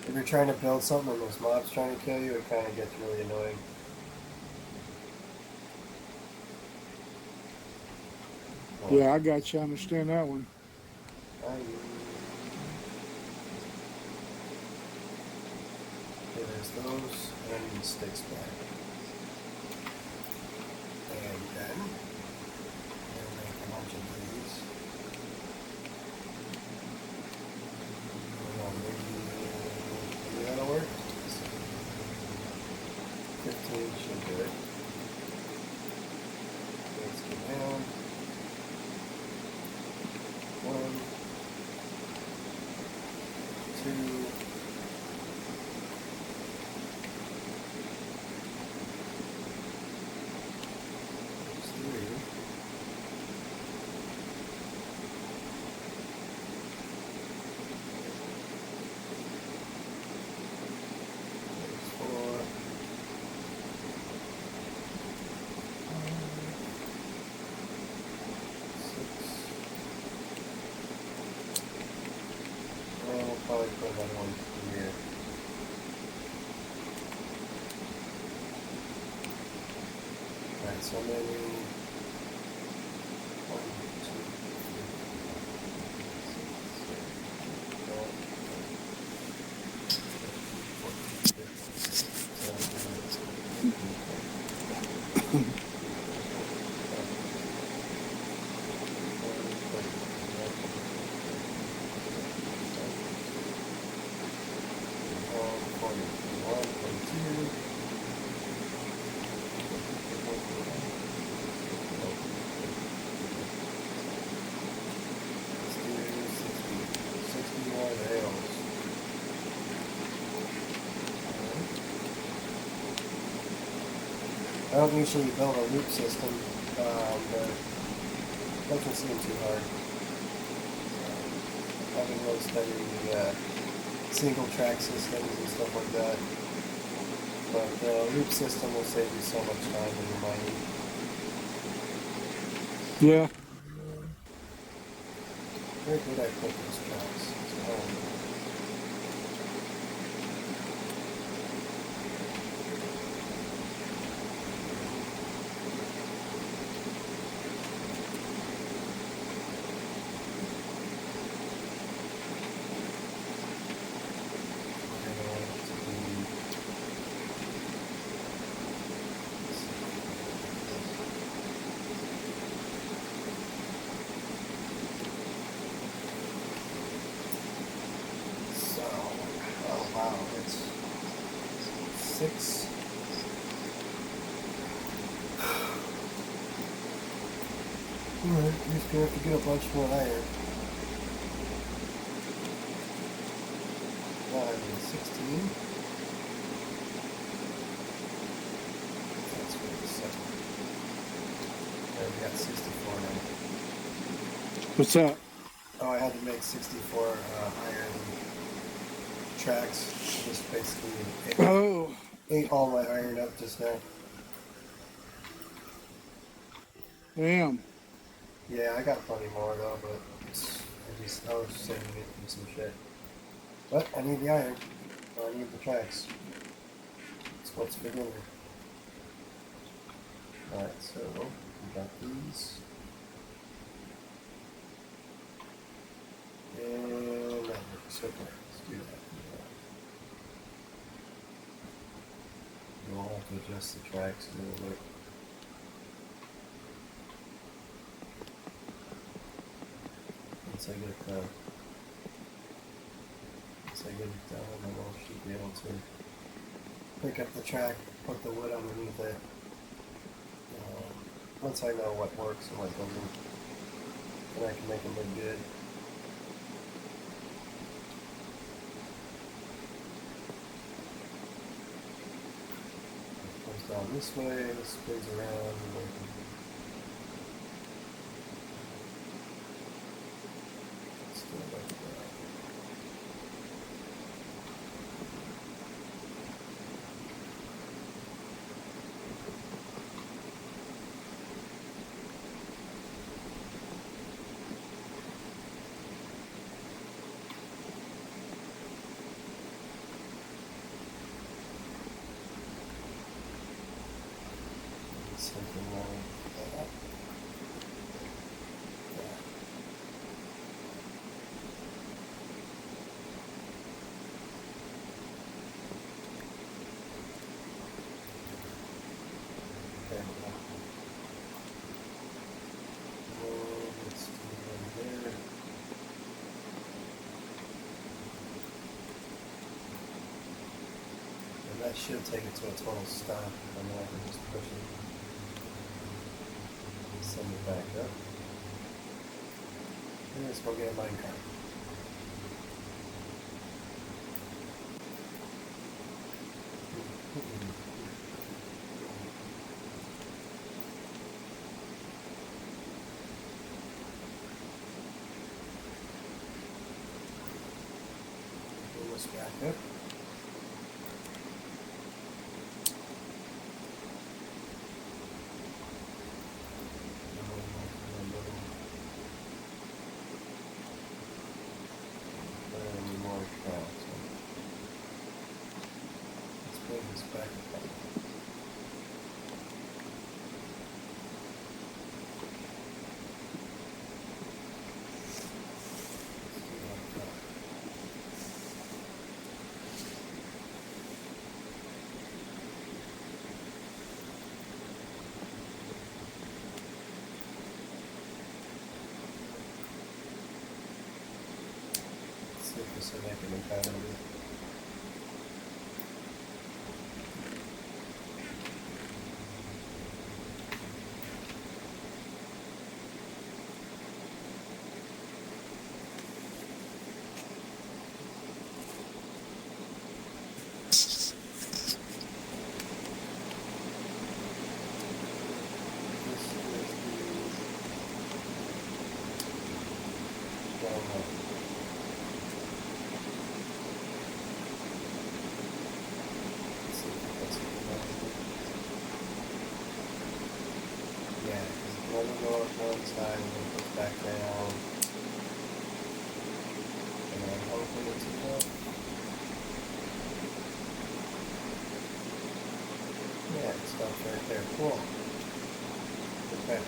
if you're trying to build something and there's mobs trying to kill you, it kind of gets really annoying. Yeah, I got you. I understand that one. Okay, there's those, and I need sticks back. And then I'll make a bunch of these. Maybe that'll work. 15 should do it. Let's go down. 1, 2. There's 3. There's 4. Well, we'll probably put another one here. Alright, so maybe 1, 2, 3, 4, 5, 6, 7, 8, 9, 10. I don't usually build a loop system, but it doesn't seem too hard. Having really studied single track systems and stuff like that. But the loop system will save you so much time in your mining. Yeah. Where did I put those tracks? Wow, it's 6. Alright, we're just gonna have to get a bunch more iron. 16. That's 47. There, we got 64 now. What's that? Oh, I had to make 64 iron tracks. Just basically ate all my iron up just now. Damn. Yeah, I got plenty more though, but I was saving it from some shit. But I need the iron. I need the tracks. That's what's for dinner. Alright, so we got these. And that works. Okay, let's do that. We'll have to adjust the tracks a little bit. Once I get it done, then I should be able to pick up the track, put the wood underneath it. Once I know what works and what doesn't, then I can make them look good. It comes down this way, this spins around, and thinking that. Yeah. There we go. Let's do one there. And that should take it to a total stop. And then I can just push it. Send it back up. And let's go get a minecart. Almost back up. Back. See if this will make it entirely. One go up one side and then goes back down. And then hopefully it's enough. Yeah, it stops right there. Cool. Okay.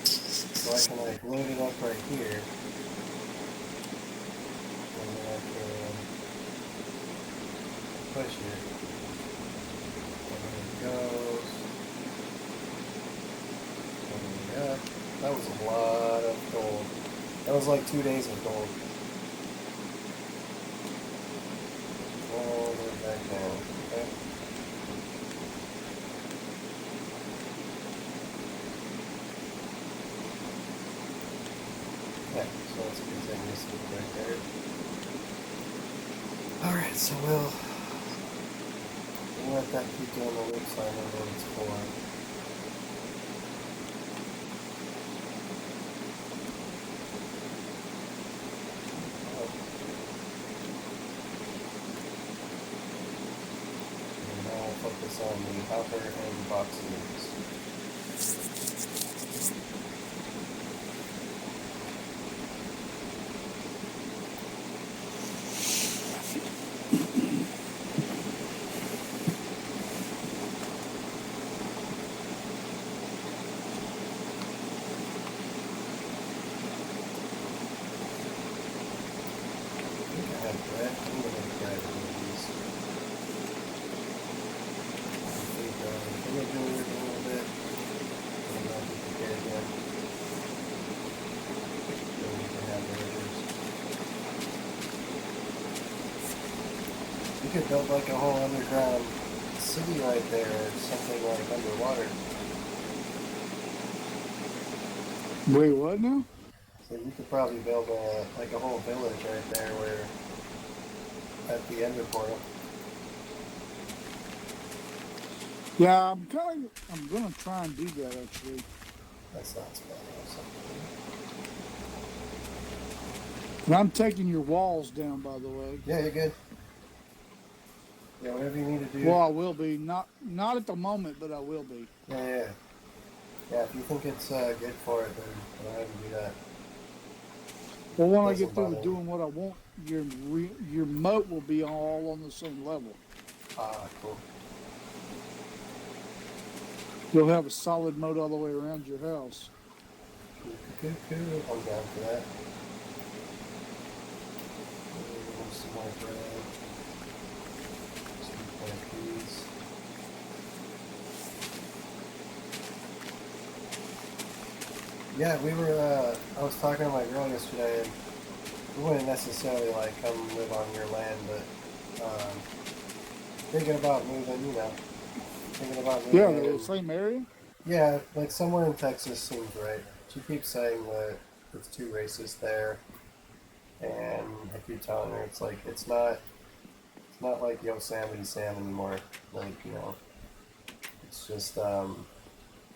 So I can like load it up right here. And then I can push it. And then it goes. Yeah, that was a lot of gold. That was like 2 days of gold. All the way back down. Okay. Yeah, so let's continue this loop right there. Alright, so we'll let that keep doing the loop so I know what it's for. Focus on the hopper and boxes. I think I have bread. I'm gonna make bread with these. I'm going to do it a little bit, and then we can get it again. Then we can have villagers. You could build like a whole underground city right there, or something like underwater. Wait, what now? So you could probably build like a whole village right there where, at the Ender Portal. Yeah, I'm gonna try and do that actually. That's not spelled awesome. And I'm taking your walls down, by the way. Yeah, you're good. Yeah, whatever you need to do. Well, I will be. Not at the moment, but I will be. Yeah. Yeah, if you think it's good for it, then go ahead and do that. Well, when I Doesn't get through bother with me. doing what I want, your moat will be all on the same level. Ah, cool. You'll have a solid moat all the way around your house. I'm down for that. Some more bread. Some more peas. Yeah, we were, I was talking to my girl yesterday, and we wouldn't necessarily, like, come live on your land, but, thinking about moving, thinking about moving. Yeah, they're the same area. Yeah, like somewhere in Texas seems right. She keeps saying that it's too racist there, and I keep telling her it's not like Yosemite Sam anymore. Like it's just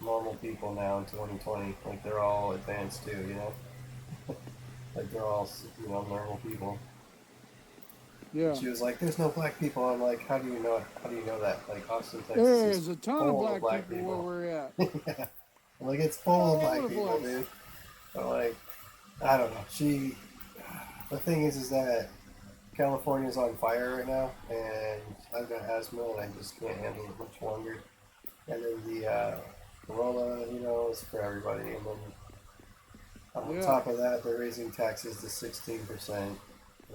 normal people now in 2020. Like they're all advanced too, like they're all normal people. Yeah. She was like, "There's no black people." I'm like, "How do you know? How do you know that? Like Austin, Texas There's is a ton full of black people where we're at. Yeah. Like it's full of black over the people, place. dude. But like, I don't know. The thing is that California's on fire right now, and I've got asthma, and I just can't handle it much longer. And then the Corona, is for everybody. And then on top of that, they're raising taxes to 16%. And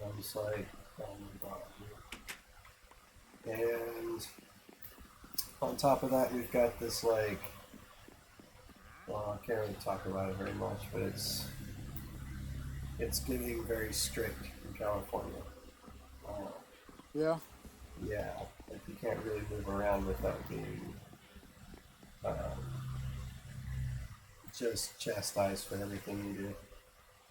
I'm just like, oh my god. And on top of that, we've got this like, well, I can't really talk about it very much, but it's getting very strict in California. Yeah. Yeah, like you can't really move around without being just chastised for everything you do.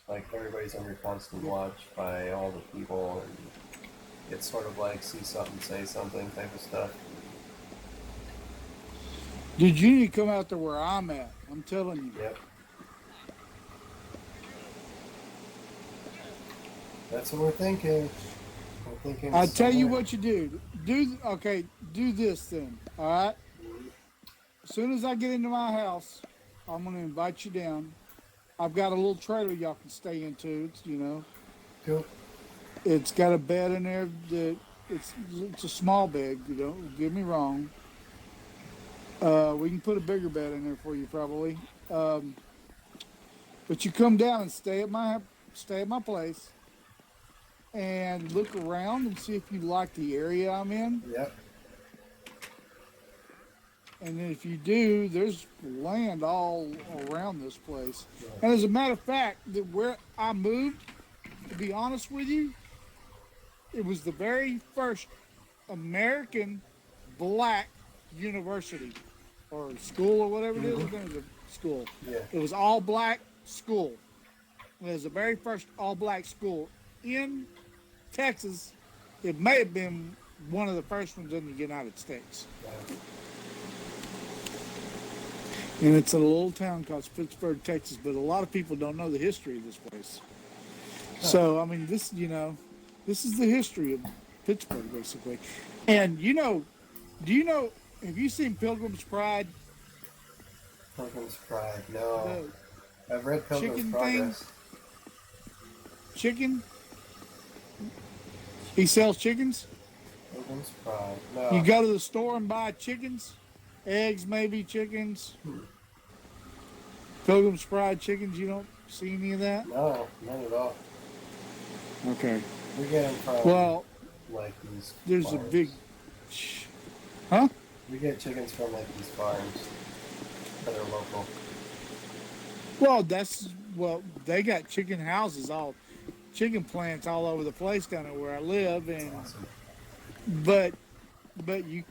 Like everybody's under constant watch by all the people, and it's sort of like see something, say something type of stuff. Dude, you need to come out to where I'm at. I'm telling you. Yep. That's what we're thinking. We're thinking. I tell you what you do. Do this then. All right. As soon as I get into my house, I'm gonna invite you down. I've got a little trailer y'all can stay into. It's, Cool. It's got a bed in there that it's a small bed. Don't get me wrong. We can put a bigger bed in there for you probably. But you come down and stay at my place and look around and see if you like the area I'm in. Yep. And then if you do, there's land all around this place. And as a matter of fact, where I moved, to be honest with you, it was the very first American black university or school or whatever it is. I think it was a school. Yeah. It was all black school. It was the very first all black school in Texas. It may have been one of the first ones in the United States. Yeah. And it's a little town called Pittsburgh, Texas, but a lot of people don't know the history of this place. So, I mean, this is the history of Pittsburgh, basically. And, have you seen Pilgrim's Pride? Pilgrim's Pride, no. I've read Pilgrim's chicken Progress. Chicken? He sells chickens? Pilgrim's Pride, no. You go to the store and buy chickens? Eggs, maybe, chickens? Pilgrim's Pride chickens, you don't see any of that? No, none at all. Okay. We get them from, like, these there's farms. a big... Huh? We get chickens from, like, these farms that are local. Well, they got chicken houses, chicken plants all over the place down there where I live, and Awesome. but you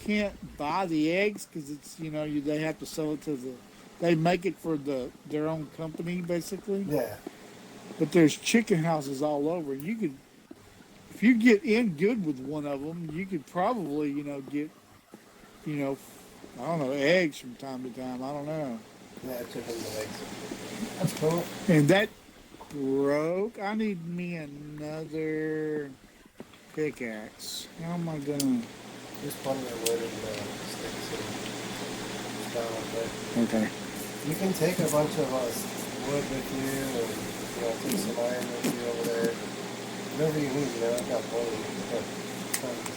can't buy the eggs because it's they have to sell it to they make it for their own company basically. Yeah. But there's chicken houses all over. You could, if you get in good with one of them, you could probably get I don't know, eggs from time to time. I don't know. Yeah, chickens and eggs. That's cool. And that broke. I need me another pickaxe. How am I gonna? There's plenty of wood and sticks and stuff like that. Okay. You can take a bunch of wood with you and, take some iron with you over there. Whatever you need, I've got plenty. I've got tons.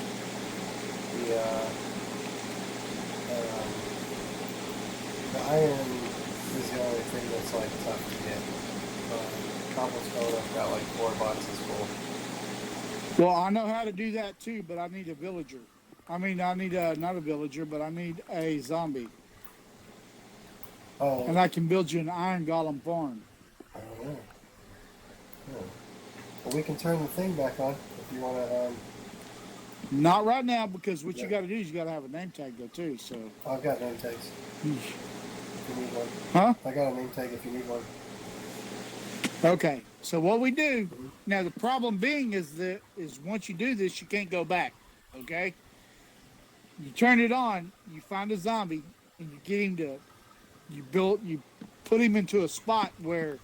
Iron is the only thing that's like tough to get. Cobblestone, I've got like 4 boxes full. Well, I know how to do that too, but I need a villager. I mean, I need not a villager, but I need a zombie. Oh, And I can build you an iron golem farm. I don't know. Hmm. Well, we can turn the thing back on if you want to. Not right now, because what you Yeah. got to do is you got to have a name tag though too. So, I've got name tags if you need one. huh? I got a name tag if you need one. Okay. So what we do now, the problem being is once you do this, you can't go back. Okay. You turn it on, you find a zombie, and you get him to, you put him into a spot where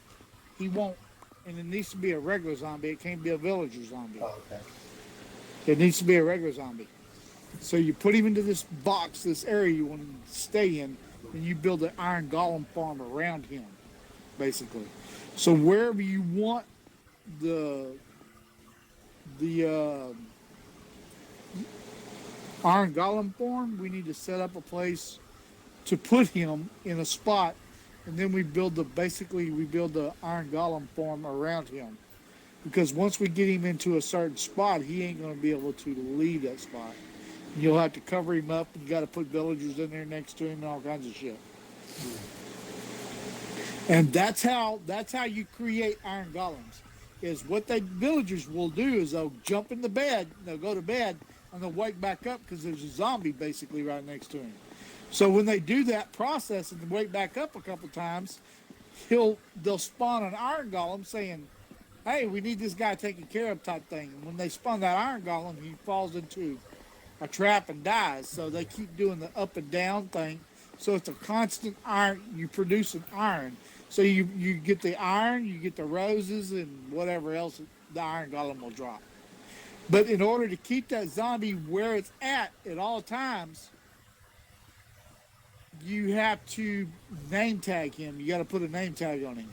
he won't, and it needs to be a regular zombie. It can't be a villager zombie. Oh, okay. It needs to be a regular zombie. So you put him into this box, this area you want him to stay in, and you build an iron golem farm around him, basically. So wherever you want the iron golem farm, we need to set up a place to put him in a spot, and then we build the iron golem farm around him. Because once we get him into a certain spot, he ain't going to be able to leave that spot. You'll have to cover him up, and you got to put villagers in there next to him and all kinds of shit. And that's how you create iron golems. Is what the villagers will do is they'll jump in the bed, they'll go to bed, and they'll wake back up because there's a zombie basically right next to him. So when they do that process and wake back up a couple times, they'll spawn an iron golem saying, "Hey, we need this guy taken care of," type thing. And when they spawn that iron golem, he falls into a trap and dies. So they keep doing the up and down thing. So it's a constant iron. You produce an iron. So you get the iron, you get the roses, and whatever else the iron golem will drop. But in order to keep that zombie where it's at all times, you have to name tag him. You got to put a name tag on him.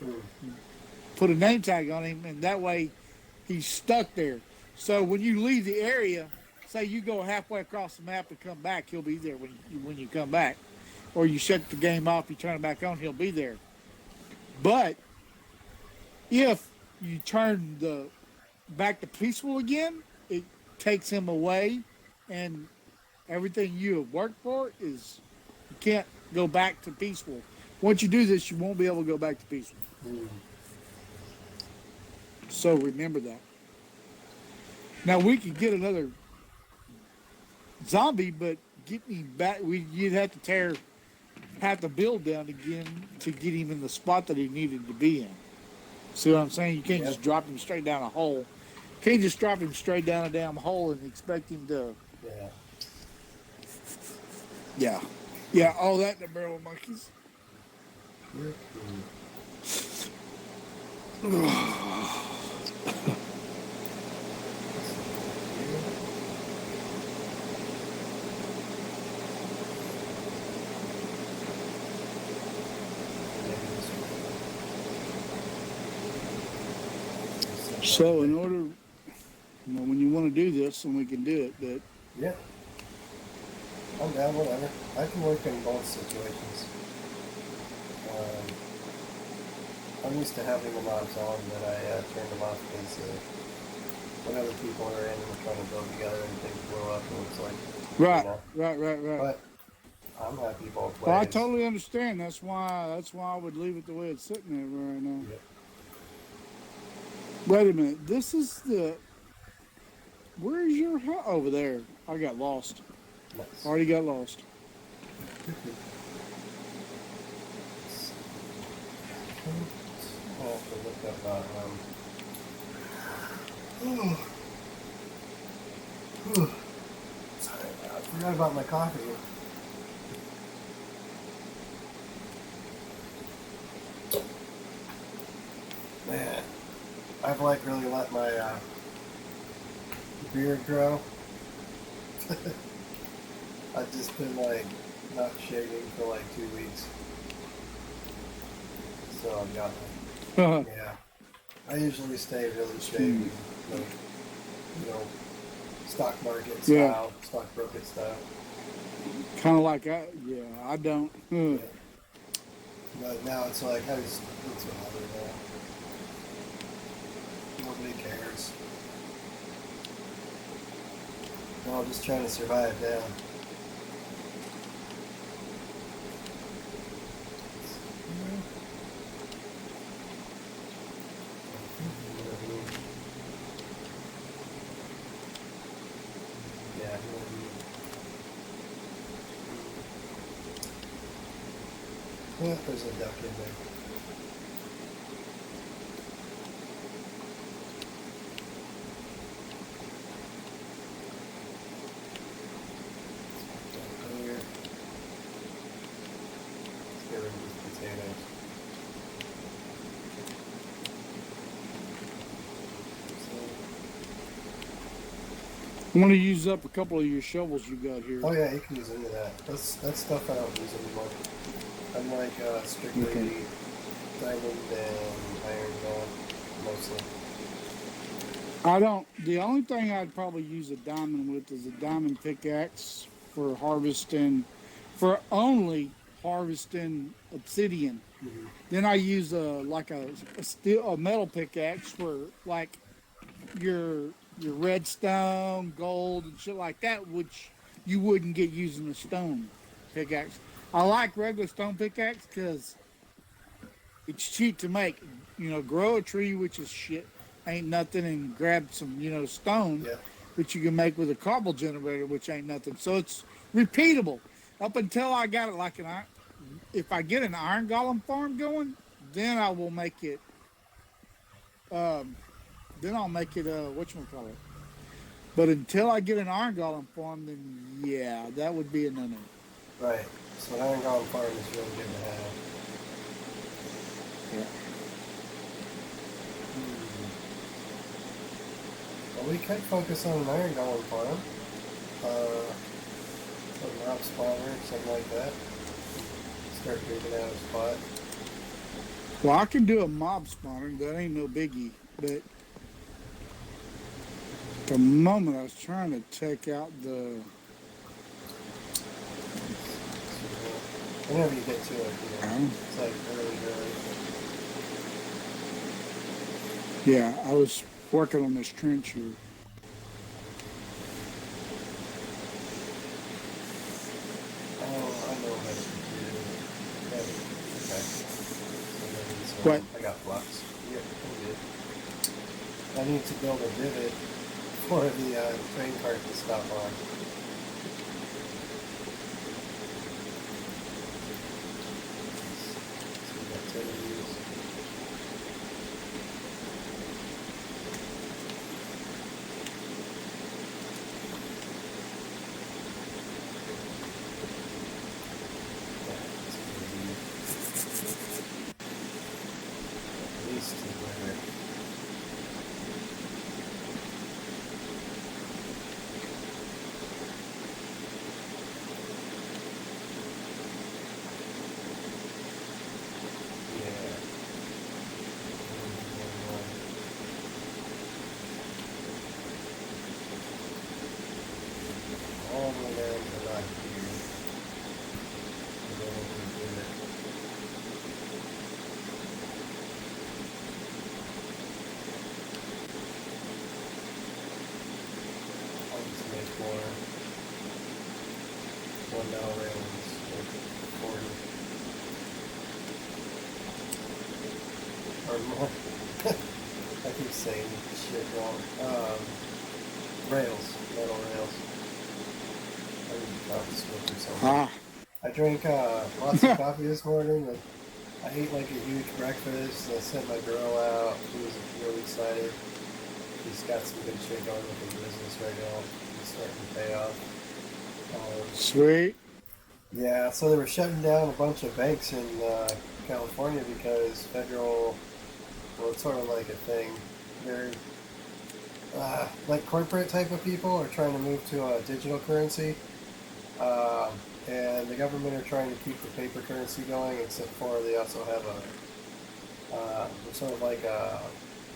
Put a name tag on him, and that way he's stuck there. So when you leave the area, say you go halfway across the map and come back, he'll be there when you come back. Or you shut the game off, you turn it back on, he'll be there. But if you turn the back to peaceful again, it takes him away, and everything you have worked for is you can't go back to peaceful. Once you do this, you won't be able to go back to peaceful. So remember that. Now we could get another zombie, but getting him back, you'd have to build down again to get him in the spot that he needed to be in. See what I'm saying? You can't just drop him straight down a hole. You can't just drop him straight down a damn hole and expect him to. Yeah. All that in the barrel of monkeys. So in order, when you want to do this, then we can do it. But yeah, I'm down. Whatever. I can work in both situations. I'm used to having the knobs on, but I turn them off because when other people are in and we're trying to build together and things blow up, and it's like right. But I'm happy both ways. Well, I totally understand. That's why I would leave it the way it's sitting there right now. Yep. Wait a minute. This is where's your house? Over there. I got lost. Nice. Already got lost. I'll have to look up sorry, I forgot about my coffee. Man, I've like really let my beard grow. I've just been like not shaving for like 2 weeks. So I've got yeah. I usually stay really shaved, like, stock market style, stock broken style. Kind of like I don't. Yeah. But now it's like, it's whatever now. Nobody cares. We're all just trying to survive now. Yeah. Yeah, there's a duck in there. Duck here. Let's get rid of these potatoes. I'm gonna use up a couple of your shovels you got here. Oh yeah, you can use any of that. That's stuff I don't use anymore. I'm like strictly Okay. diamond and iron mostly. I don't. The only thing I'd probably use a diamond with is a diamond pickaxe for harvesting, for only harvesting obsidian. Mm-hmm. Then I use a metal pickaxe for like your redstone, gold, and shit like that, which you wouldn't get using a stone pickaxe. I like regular stone pickaxe because it's cheap to make. You know, grow a tree, which is shit, ain't nothing, and grab some, stone, Yeah. which you can make with a cobble generator, which ain't nothing. So it's repeatable. Up until I got it like an iron. If I get an iron golem farm going, then I will make it. Then I'll make it whatchamacallit. But until I get an iron golem farm, then yeah, that would be a no-no. Right. So an iron golem farm is really good to have. Yeah. Well, we could focus on an iron golem farm. A mob spawner, something like that. Start moving out of spot. Well, I can do a mob spawner. That ain't no biggie. But at the moment, I was trying to take out the. Whenever you get to it, it's like really. Yeah, I was working on this trench here. Oh, I know what I should do. Okay. What? I got blocks. Yeah, I'm good. I need to build a divot for the train cart to stop on. So we got 10 of these. At least two where yeah. All the way down to like here. And then we can do it. I'll just make more $1 railings for 40 or more. I keep saying shit wrong. Rails, metal rails. I need to coffee smoke or something. Ah, I drank lots of coffee this morning. I ate like a huge breakfast. I sent my girl out. She was really excited. She's got some good shit going with her business right now. It's starting to pay off. sweet. Yeah, so they were shutting down a bunch of banks in California because federal, well, it's sort of like a thing. They're like corporate type of people are trying to move to a digital currency. And the government are trying to keep the paper currency going, except for they also have sort of like a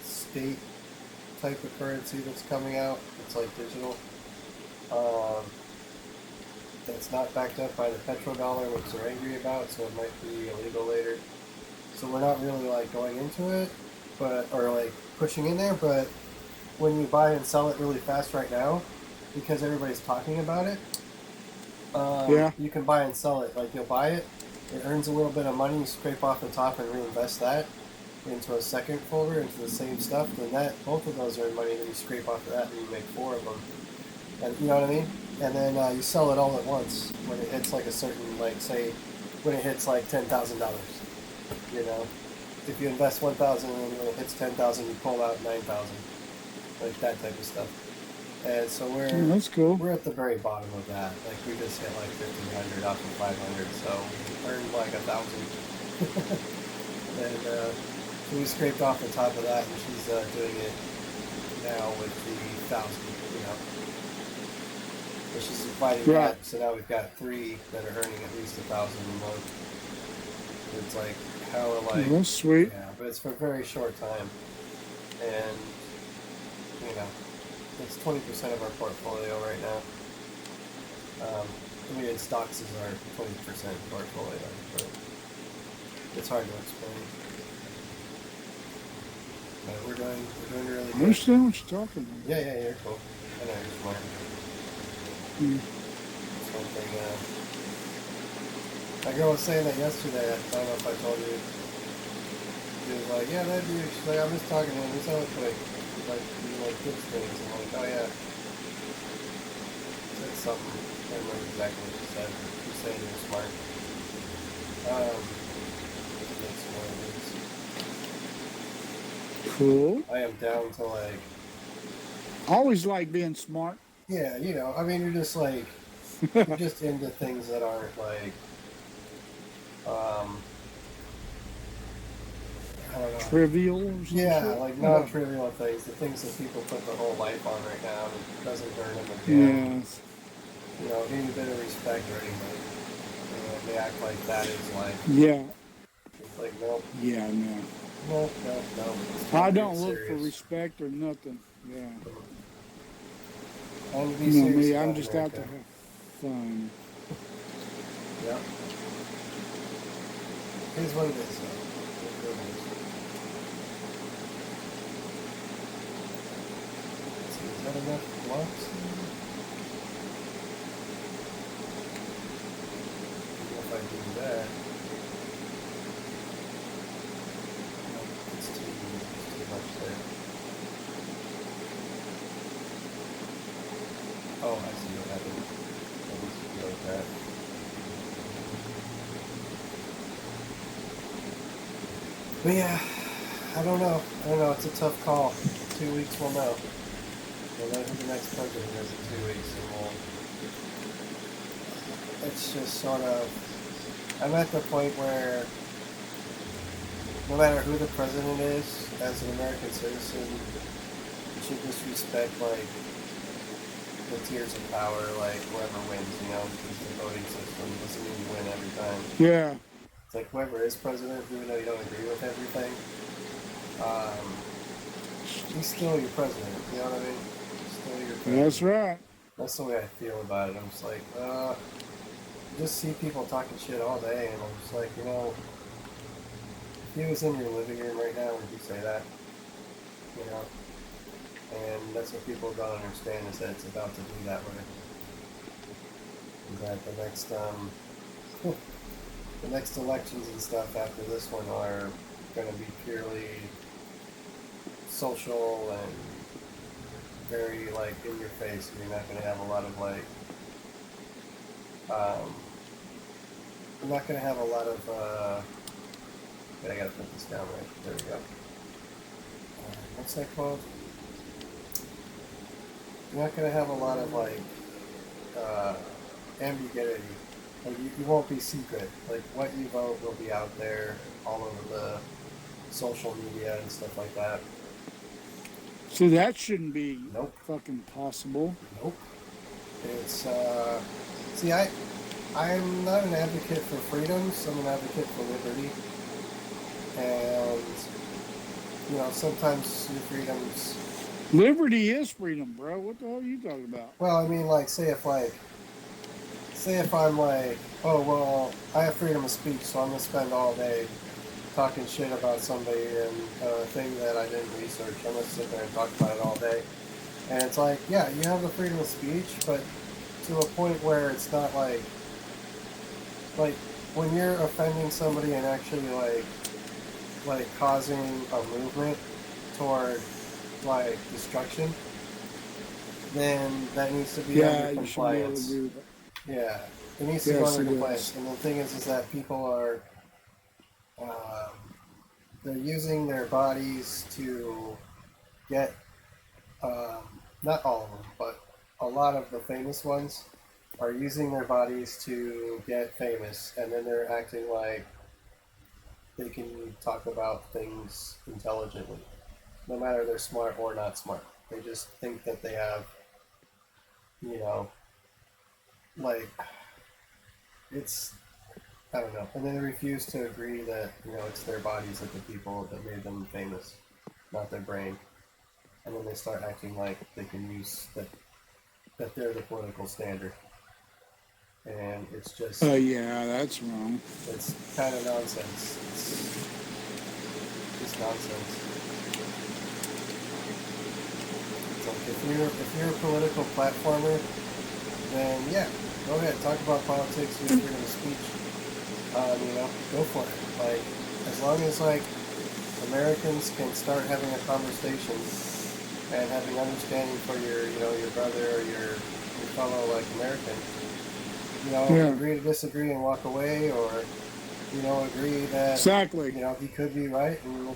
state type of currency that's coming out. It's like digital. it's not backed up by the petrodollar, which they're angry about, so it might be illegal later. So we're not really like going into it, or like pushing in there. But when you buy and sell it really fast right now, because everybody's talking about it, Yeah. you can buy and sell it. Like you'll buy it, it earns a little bit of money, you scrape off the top and reinvest that into a second folder into the same stuff. Then both of those earn money. Then you scrape off of that and you make 4 of them. And you know what I mean? And then you sell it all at once when it hits like a certain, like say, when it hits like $10,000. You know, if you invest 1,000 and when it hits 10,000, you pull out 9,000, like that type of stuff. And so That's cool. we're at the very bottom of that. Like we just hit like 1,500 off of 500, so we earned like 1,000. And so we scraped off the top of that, and she's doing it now with the 1,000. You know, but she's dividing Right. that. So now we've got 3 that are earning at least 1,000 a month. It's like how like That's sweet. yeah, but it's for a very short time, and you know, it's 20% of our portfolio right now. I mean, in stocks is our 20% portfolio, but it's hard to explain. But we're doing really I good. understand what you're talking about. Yeah, you're cool. I know you're smart. Mm. It's one thing. My girl was saying that yesterday. I don't know if I told you. She was like, "Yeah, that dude." She's like, "I'm just talking to him. He's so quick. He's like, he like fix things." I'm like, "Oh yeah." Said something. I can't remember exactly what she said. She's saying you're smart. That's one of these. Cool. I am down to like, I always like being smart. yeah, you know. I mean, you're just like, you're just into things that aren't like, I don't know. Trivial or something. Yeah, like non-trivial things, the things that people put their whole life on right now, and it doesn't earn them a damn. Yes. You know, need a bit of respect or anything. You know, they act like that is like, Yeah. it's like, nope, Yeah, no. nope, nope, nope. It's I not don't being look for serious. respect or nothing. Yeah. And to be You know serious me, I'm about just out to America. have fun. Yeah. Here's what it is, though. Here's what it is. Let's see, is that enough blocks? If I do that, no, it's too much there. Oh, I see what happened. I need to go with that. But yeah, I don't know. It's a tough call. 2 weeks we'll know. We'll know who the next president is in 2 weeks, and it's just sort of, I'm at the point where no matter who the president is, as an American citizen, you should just respect like the tiers of power, like whoever wins, you know, because the voting system doesn't mean you win every time. Yeah. It's like whoever is president, even though you don't agree with everything, he's still your president. You know what I mean? Still your president. That's right. That's the way I feel about it. I'm just like, just see people talking shit all day, and I'm just like, you know, if he was in your living room right now, would you say that? You know? And that's what people don't understand, is that it's about to be that way. Is that the next elections and stuff after this one are going to be purely social and very like in your face, and you're not going to have a lot of like, you're not going to have a lot of, I got to put this down right, there we go. What's that called? You're not going to have a lot of like, ambiguity. Like you won't be secret. Like what you vote will be out there all over the social media and stuff like that. So that shouldn't be Nope. fucking possible. Nope. It's see, I'm not an advocate for freedoms. I'm an advocate for liberty. And you know, sometimes your freedoms. Liberty is freedom, bro. What the hell are you talking about? Well, I mean, like, say say if I'm like, oh well, I have freedom of speech, so I'm gonna spend all day talking shit about somebody and a thing that I didn't research. I'm gonna sit there and talk about it all day. And it's like, yeah, you have the freedom of speech, but to a point where it's not like when you're offending somebody and actually like causing a movement toward like destruction, then that needs to be Yeah, under you should be able to compliance. do that. Yeah, it needs to go Yes, under it compliance. is. And the thing is that people are um, they're using their bodies to get not all of them, but a lot of the famous ones are using their bodies to get famous, and then they're acting like they can talk about things intelligently, no matter they're smart or not smart. They just think that they have, you know, like it's I don't know, and then they refuse to agree that it's their bodies of the people that made them famous, not their brain, and then they start acting like they can use that they're the political standard, and it's Yeah, that's wrong. it's kind of nonsense. It's just nonsense. It's like if you're a political platformer, then yeah, go ahead, talk about politics, use freedom of speech. Go for it. Like as long as like Americans can start having a conversation and having understanding for your brother or your fellow like American, Yeah, agree to disagree and walk away, or agree that exactly. he could be right, and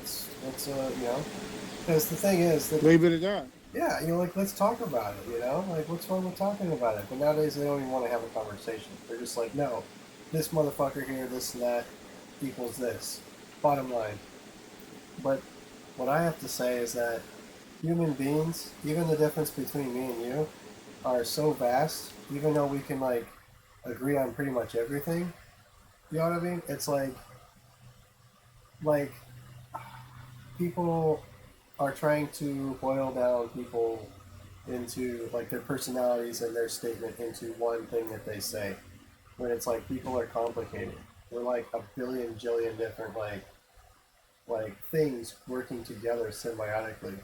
because the thing is that Leave it at that. yeah, like let's talk about it, like what's wrong with talking about it? But nowadays they don't even want to have a conversation. They're just like, no, this motherfucker here, this and that equals this. Bottom line. But what I have to say is that human beings, even the difference between me and you, are so vast. Even though we can like agree on pretty much everything, you know what I mean? It's like people are trying to boil down people into like their personalities and their statement into one thing that they say. When it's like people are complicated. We're like a billion jillion different like things working together symbiotically.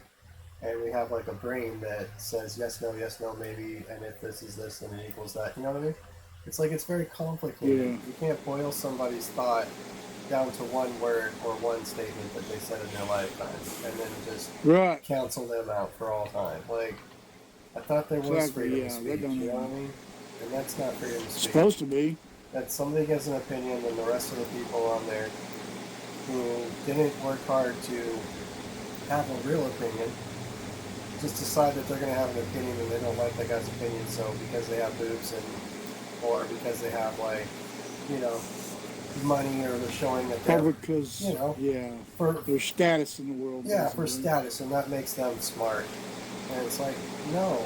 And we have like a brain that says yes, no, maybe, and if this is this, then it equals that. You know what I mean? It's like it's very complicated. Yeah. You can't boil somebody's thought down to one word or one statement that they said in their lifetime, and then just Right. cancel them out for all time. Like I thought there was Exactly. freedom of Yeah, speech. that don't You know what I even. mean? And that's not freedom of It's speech. supposed to be. That somebody gets an opinion, and the rest of the people on there who didn't work hard to have a real opinion just decide that they're going to have an opinion and they don't like that guy's opinion, so because they have boobs or because they have like you know money, or they're showing that they're Probably because, you know yeah, for there's status in the world, for basically. status, and that makes them smart. And it's like, no,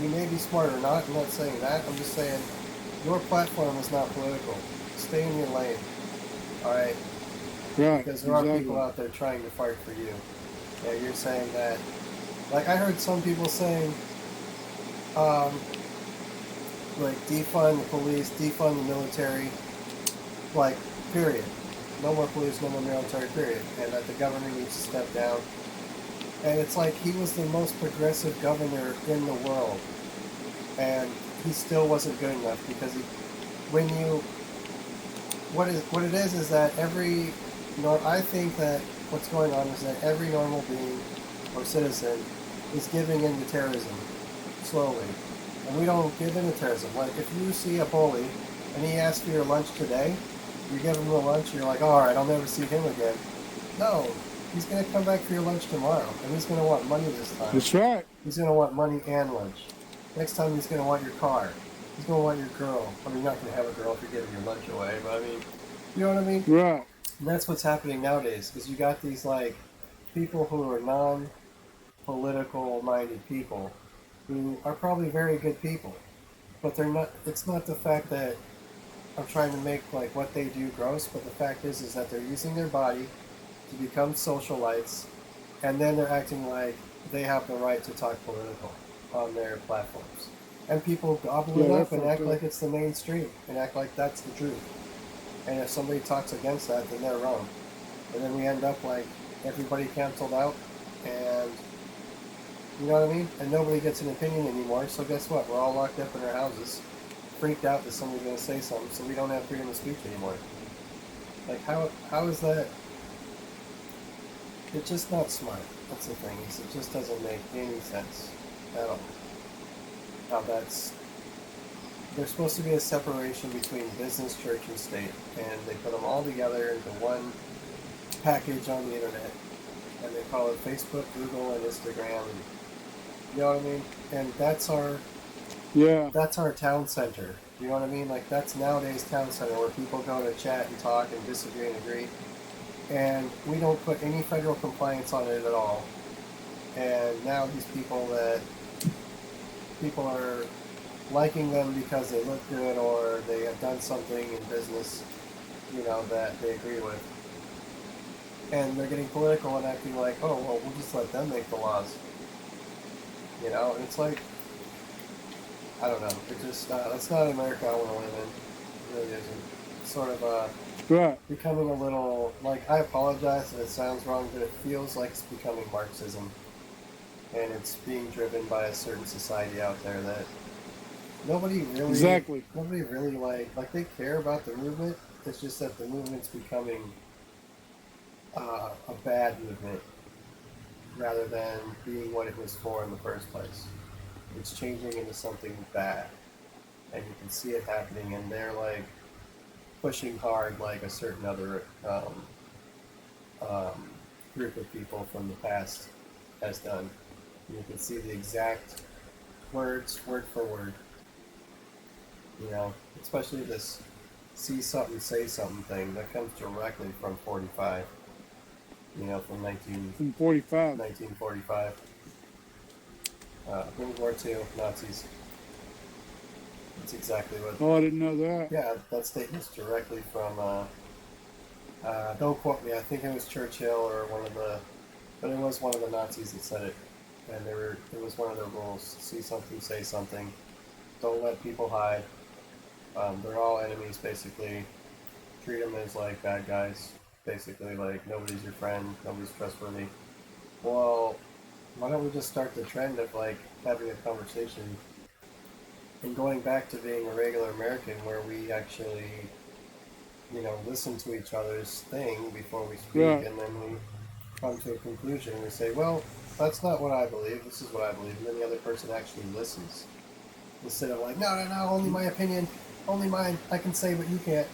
you may be smart or not. I'm not saying that. I'm just saying your platform is not political. Stay in your lane, all right? Right. Because there are Exactly. people out there trying to fight for you. And you're saying that, like I heard some people saying, um, like defund the police, defund the military, like period. No more police, no more military, period. And that the governor needs to step down. And it's like he was the most progressive governor in the world, and he still wasn't good enough because when you, what it is that I think that what's going on is that every normal being or citizen is giving in to terrorism slowly, and we don't give in to terrorism. Like if you see a bully and he asks for your lunch today, you give him the lunch, and you're like, all right, I'll never see him again. No, he's going to come back for your lunch tomorrow, and he's going to want money this time. That's right. He's going to want money and lunch. Next time he's going to want your car. He's going to want your girl. I mean, you're not going to have a girl if you're giving your lunch away, but I mean, you know what I mean? Right. And that's what's happening nowadays, because you got these, like, people who are non-political minded people who are probably very good people, but they're not, it's not the fact that I'm trying to make, like, what they do gross, but the fact is that they're using their body to become socialites, and then they're acting like they have the right to talk political on their platforms. and people gobble Yeah, it they're up and fucked act up. like it's the mainstream and act like that's the truth. And if somebody talks against that, then they're wrong. And then we end up like everybody canceled out, and you know what I mean? And nobody gets an opinion anymore. So guess what? We're all locked up in our houses, freaked out that somebody's going to say something, so we don't have freedom of speech anymore. Like how is that? It's just not smart. That's the thing. Is it just doesn't make any sense at all. Now that's there's supposed to be a separation between business, church, and state, and they put them all together into one package on the internet, and they call it Facebook, Google, and Instagram. And, you know what I mean? And Yeah. that's our town center. You know what I mean? Like that's nowadays town center where people go to chat and talk and disagree and agree. And we don't put any federal compliance on it at all. And now these people are liking them because they look good or they have done something in business, you know, that they agree with. And they're getting political and acting like, oh, well, we'll just let them make the laws. You know, and it's like, I don't know. It just, that's not America I want to live in. It really isn't. It's sort of Right. becoming a little, like, I apologize if it sounds wrong, but it feels like it's becoming Marxism. And it's being driven by a certain society out there that nobody really like they care about the movement. It's just that the movement's becoming a bad movement rather than being what it was for in the first place. It's changing into something bad, and you can see it happening. And they're like pushing hard, like a certain other group of people from the past has done. You can see the exact words, word for word. You know, especially this see something, say something thing that comes directly from 45. You know, from From 45. 1945. World War II, Nazis. That's exactly what. Oh, I didn't know that. Yeah, that statement's directly from. Don't quote me. I think it was Churchill or but it was one of the Nazis that said it, and it was one of their rules: see something, say something. Don't let people hide. They're all enemies, basically. Treat them as like bad guys. Basically, like nobody's your friend, nobody's trustworthy. Well, why don't we just start the trend of like having a conversation and going back to being a regular American where we actually, you know, listen to each other's thing before we speak, Right. and then we come to a conclusion and we say, well, that's not what I believe, this is what I believe, and then the other person actually listens. Instead of like, no, only my opinion, only mine, I can say what you can't.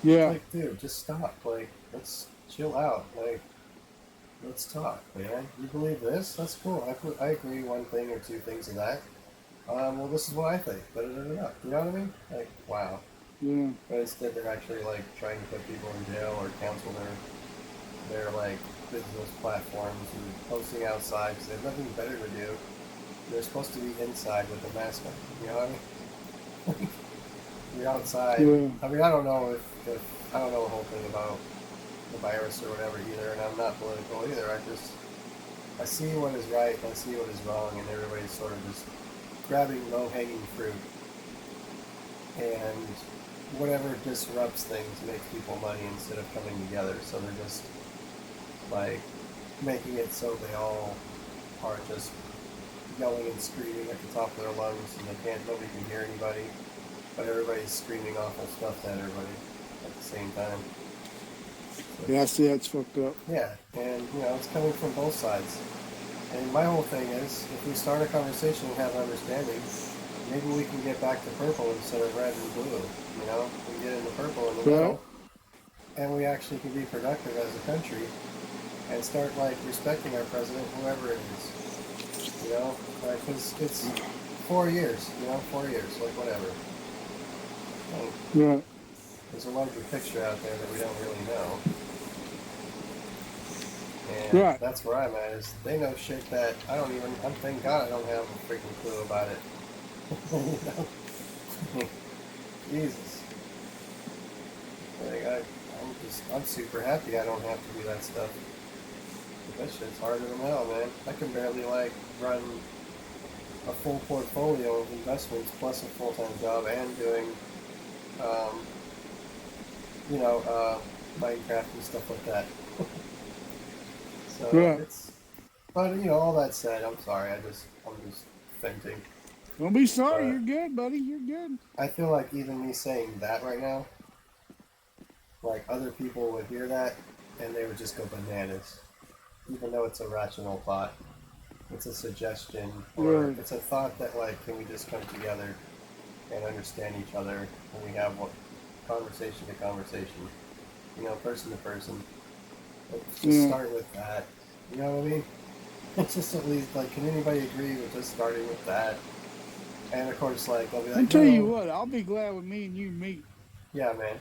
Yeah. Like, dude, just stop. Like, let's chill out. Like, let's talk, man. You believe this? That's cool. I agree one thing or two things of that. Well, this is what I think. You know what I mean? Like, wow. Yeah. But instead, they're actually like trying to put people in jail or cancel their like business platforms and posting outside because they have nothing better to do. They're supposed to be inside with a mask on. You know what I mean? You're outside. Yeah. I mean, I don't know if I don't know the whole thing about the virus or whatever either, and I'm not political either. I see what is right and I see what is wrong, and everybody's sort of just grabbing low-hanging fruit, and whatever disrupts things makes people money instead of coming together. So they're just like making it so they all are just yelling and screaming at the top of their lungs, and nobody can hear anybody, but everybody's screaming awful stuff at everybody at the same time. So, Yeah, I see that's fucked up. yeah, and you know, it's coming from both sides. And my whole thing is, if we start a conversation and have an understanding, maybe we can get back to purple instead of red and blue. You know, we get into purple in the middle, and we actually can be productive as a country and start like respecting our president, whoever it is. You know, like it's 4 years. You know, 4 years, like whatever. Like, Right. there's a larger picture out there that we don't really know. And Right. that's where I'm at, is they know shit that I don't even, thank God I don't have a freaking clue about it. You know? Jesus. Like, I'm super happy I don't have to do that stuff. But that shit's harder than hell, man. I can barely, like, run a full portfolio of investments plus a full-time job and doing, um, Minecraft and stuff like that. So Right. but all that said, I'm sorry. I'm just venting. Don't be sorry. But You're good, buddy. You're good. I feel like even me saying that right now, like other people would hear that and they would just go bananas, even though it's a rational thought. It's a suggestion or Right. it's a thought that like, can we just come together and understand each other when we have conversation to conversation, person to person. Let's just Yeah. start with that. You know what I mean? It's just at least like, can anybody agree with just starting with that? And of course, like they'll be I'll like, tell you no, what. I'll be glad when me and you meet. yeah, man,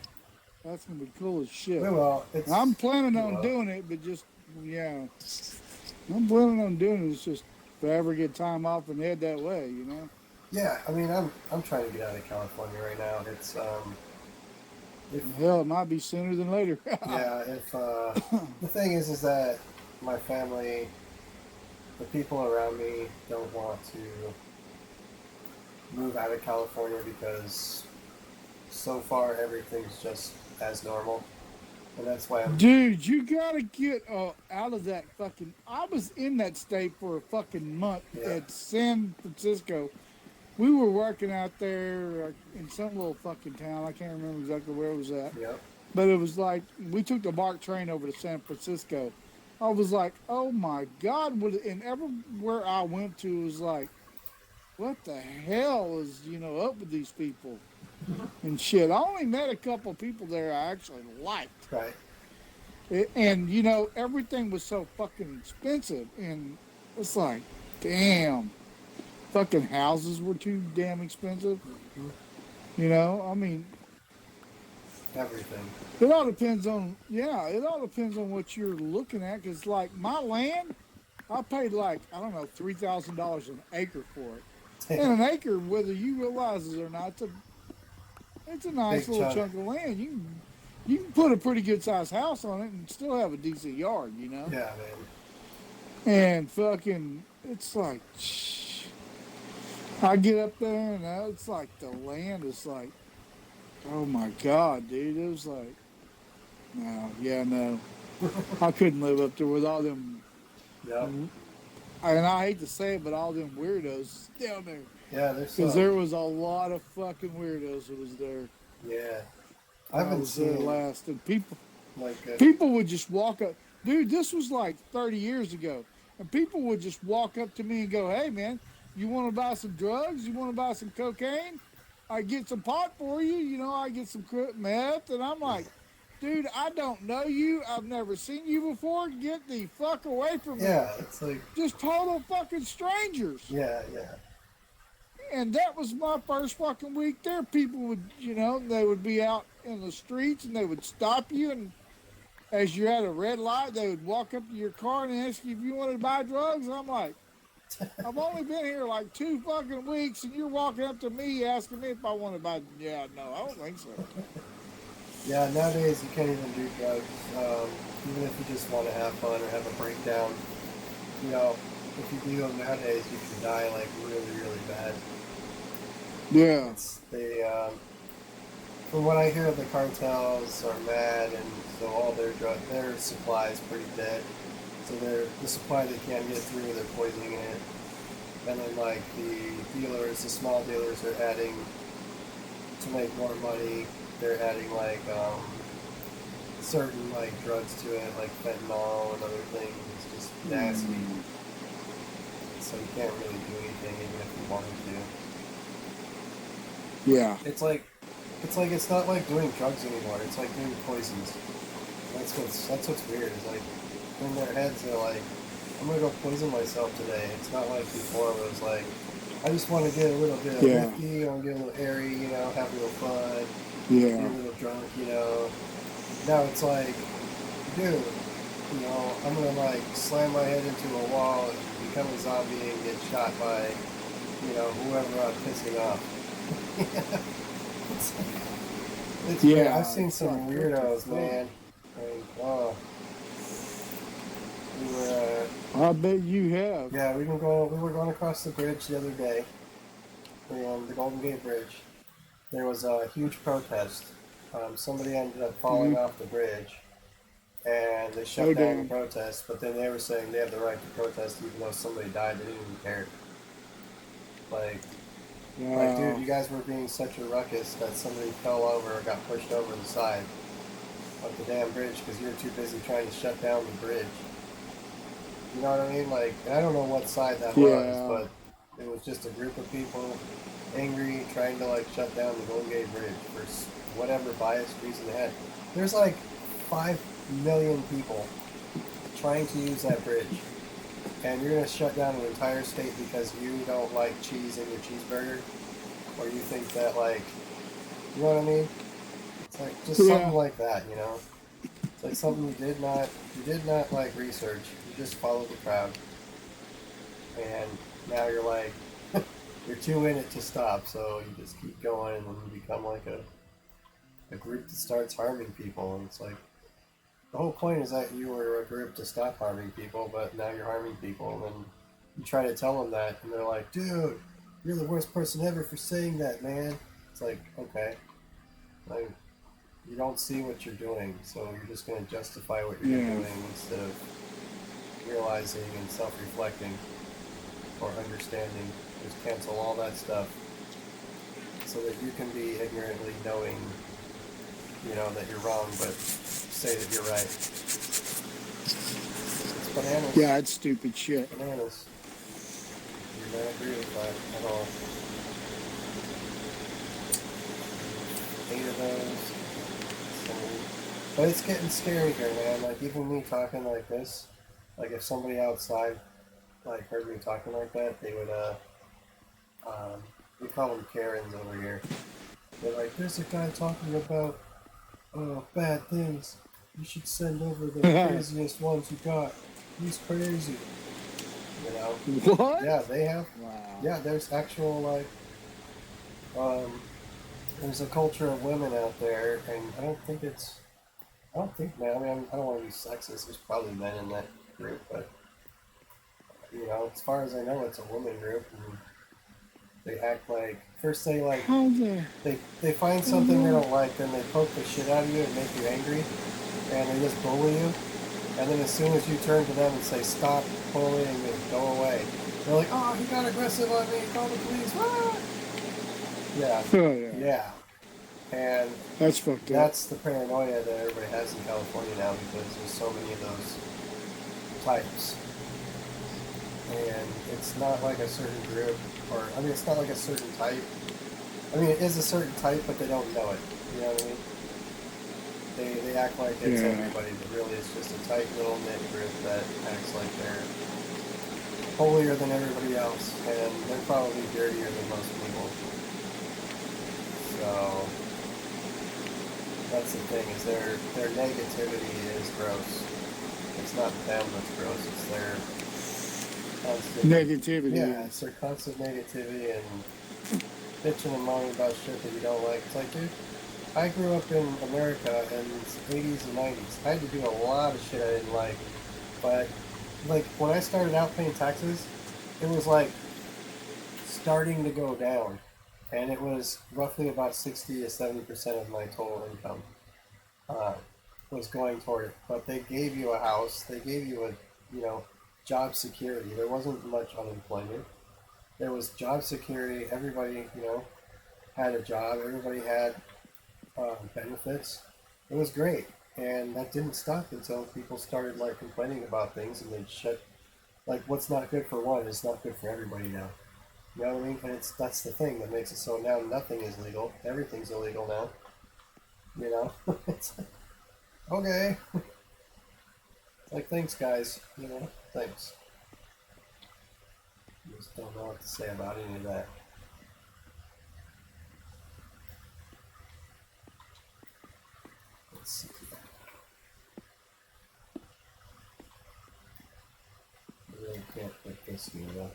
That's gonna be cool as shit. we will. I'm planning We on will. doing it, but just yeah, I'm planning on doing it. It's just if I ever get time off and head that way, you know. Yeah, I mean, I'm trying to get out of California right now. It's if Hell, it might be sooner than later. yeah, if the thing is that my family, the people around me, don't want to move out of California because so far everything's just as normal, and that's why I'm. Dude, you gotta get out of that fucking. I was in that state for a fucking month Yeah. at San Francisco. We were working out there in some little fucking town. I can't remember exactly where it was at. Yep. But it was like we took the BART train over to San Francisco. I was like, oh my God. And everywhere I went to was like, what the hell is, up with these people and shit. I only met a couple of people there I actually liked. Right. And, everything was so fucking expensive. And it's like, damn. Fucking houses were too damn expensive. I mean, Everything. it all depends on, what you're looking at. Because, like, my land, I paid, like, I don't know, $3,000 an acre for it. And an acre, whether you realize it or not, it's a nice Big little chunk. chunk of land. You can put a pretty good sized house on it and still have a decent yard, Yeah, man. And fucking, it's like, I get up there and it's like the land is like, oh my God, dude. It was like, no. I couldn't live up there with all them, Yep. and I hate to say it, but all them weirdos down there. Yeah, there's Because some. there was a lot of fucking weirdos that was there. Yeah. I I've been was there seeing last, and people like would just walk up. Dude, this was like 30 years ago, and people would just walk up to me and go, "Hey, man, you want to buy some drugs? You want to buy some cocaine? I get some pot for you. I get some meth." And I'm like, "Dude, I don't know you. I've never seen you before. Get the fuck away from me." yeah, it's like Just total fucking strangers. yeah. And that was my first fucking week there. People would, they would be out in the streets and they would stop you. And as you're at a red light, they would walk up to your car and ask you if you wanted to buy drugs. And I'm like, I've only been here like 2 fucking weeks and you're walking up to me asking me if I want to buy. Yeah, no, I don't think so. Yeah, nowadays you can't even do drugs. Even if you just want to have fun or have a breakdown. If you do them nowadays, you can die like really, really bad. Yeah. From what I hear, the cartels are mad, and so all their supply is pretty dead. So the supply they can't get through, they're poisoning it. And then like the small dealers are adding to make more money. They're adding like certain like drugs to it, like fentanyl and other things. It's just nasty. So you can't really do anything even if you wanted to. Yeah. It's it's not like doing drugs anymore. It's like doing poisons. That's what's weird. It's like in their heads they're like, I'm gonna go poison myself today. It's not like before where it was like, I just want to get a little bit of whiskey, I want to get a little airy, have a little fun, get a little drunk, Now it's like, dude, I'm gonna like slam my head into a wall and become a zombie and get shot by, whoever I'm pissing off. It's weird. I've seen some weirdos, man. Like, oh, were, I bet you have. yeah, we were going across the bridge the other day, and the Golden Gate Bridge. There was a huge protest. Somebody ended up falling Hmm. off the bridge, and they Oh shut down the damn. protest. But then they were saying they have the right to protest, even though somebody died. They didn't even care. Like, dude, Wow. you guys were being such a ruckus that somebody fell over or got pushed over the side of the damn bridge because you were too busy trying to shut down the bridge. You know what I mean? Like, I don't know what side that was, Yeah. but it was just a group of people angry, trying to like shut down the Golden Gate Bridge for whatever biased reason they had. There's like 5 million people trying to use that bridge, and you're gonna shut down an entire state because you don't like cheese in your cheeseburger, or you think that like, you know what I mean? It's like just Yeah. something like that, you know? It's like something you did not like research. You just followed the crowd, and now you're like, you're too in it to stop, so you just keep going, and then you become like a group that starts harming people. And it's like the whole point is that you were a group to stop harming people, but now you're harming people. And then you try to tell them that, and they're like, "Dude, you're the worst person ever for saying that, man." It's like, okay, like you don't see what you're doing, so you're just going to justify what you're Yeah. doing instead of realizing and self-reflecting or understanding. Just cancel all that stuff so that you can be ignorantly knowing, you know, that you're wrong, but say that you're right. It's bananas. Yeah, it's stupid shit. Bananas. Do not agree with that at all. 8 of those. But it's getting scary here, man. Like, even me talking like this, like, if somebody outside, like, heard me talking like that, they would, we call them Karens over here. They're like, there's a guy talking about bad things. You should send over the craziest ones you got. He's crazy. You know? What? Yeah, they have. Wow. Yeah, there's actual, like, there's a culture of women out there, and I don't think, man, I mean, I don't want to be sexist. There's probably men in that group, but, you know, as far as I know, it's a woman group, and they act like, first they, like, How the they find something they don't like, then they poke the shit out of you and make you angry, and they just bully you. And then as soon as you turn to them and say, stop bullying me, go away, they're like, oh, he got aggressive on me, call the police, ah! Yeah, Oh yeah. yeah. And That's fucked up. that's the paranoia that everybody has in California now because there's so many of those types. And it's not like a certain group, or, I mean, it's not like a certain type. I mean, it is a certain type, but they don't know it. You know what I mean? They act like it's Yeah. everybody, but really it's just a tight little knit group that acts like they're holier than everybody else, and they're probably dirtier than most people. So that's the thing, is their negativity is gross. It's not them that's gross, it's their constant Negativity. yeah, it's their constant negativity and bitching and moaning about shit that you don't like. It's like, dude, I grew up in America in the 80s and 90s. I had to do a lot of shit I didn't like. But, like, when I started out paying taxes, it was, like, starting to go down. And it was roughly about 60 to 70% of my total income was going toward it. But they gave you a house. They gave you a, you know, job security. There wasn't much unemployment. There was job security. Everybody, you know, had a job. Everybody had benefits. It was great, and that didn't stop until people started like complaining about things, and they shut. Like, what's not good for one is not good for everybody now. You know what I mean? And that's the thing that makes it so now nothing is legal. Everything's illegal now. You know, it's like, okay. It's like, thanks, guys. You know, thanks. Just don't know what to say about any of that. Let's see. I really can't put this here though.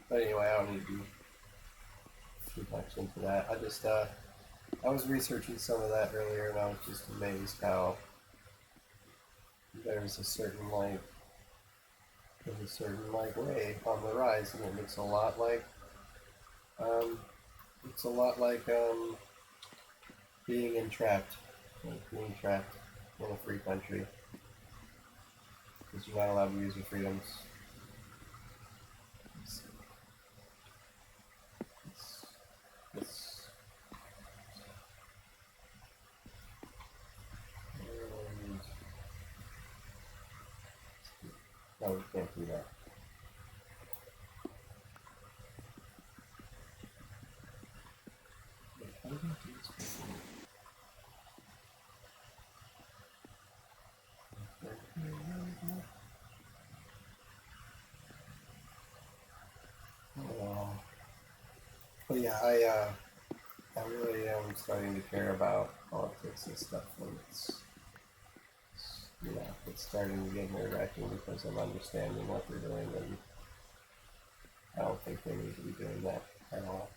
But anyway, I don't need to be too much into that. I was researching some of that earlier, and I was just amazed how there's a certain like in a certain like way on the rise, and it looks a lot like um, being entrapped, like being trapped in a free country because you're not allowed to use your freedoms. It's, it's, and, no, we can't do that. Wait, how did I do this before? Oh. But yeah, I really am starting to care about politics and stuff when it's starting to get nerve wracking because I'm understanding what they're doing, and I don't think they need to be doing that at all.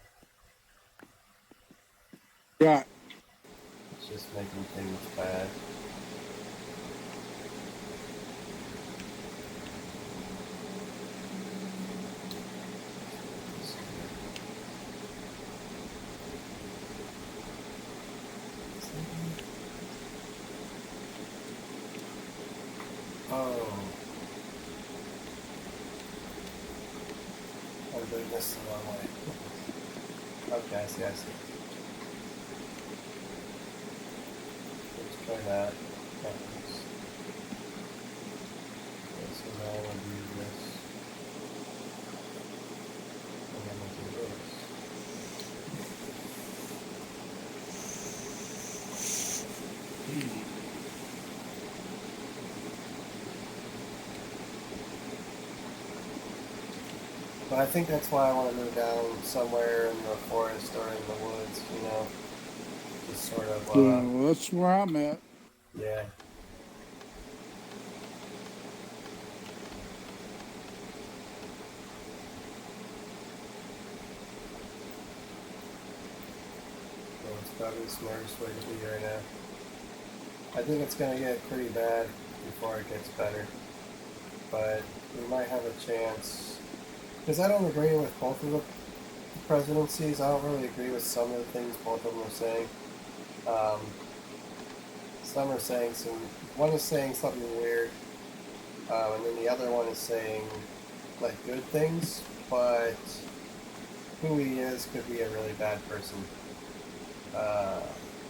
Right. It's just making things bad. Oh. I'm doing this the wrong way. Okay, I see. Let's try that. That works. Okay, so now I'm going to do this. And then we'll do this. But I think that's why I want to move down somewhere in the forest or in the woods, just sort of, Yeah, well, that's where I'm at. yeah. So it's probably the smartest way to be right now. I think it's going to get pretty bad before it gets better. But we might have a chance. Because I don't agree with both of the presidencies. I don't really agree with some of the things both of them are saying. Some are saying one is saying something weird, and then the other one is saying like good things, but who he is could be a really bad person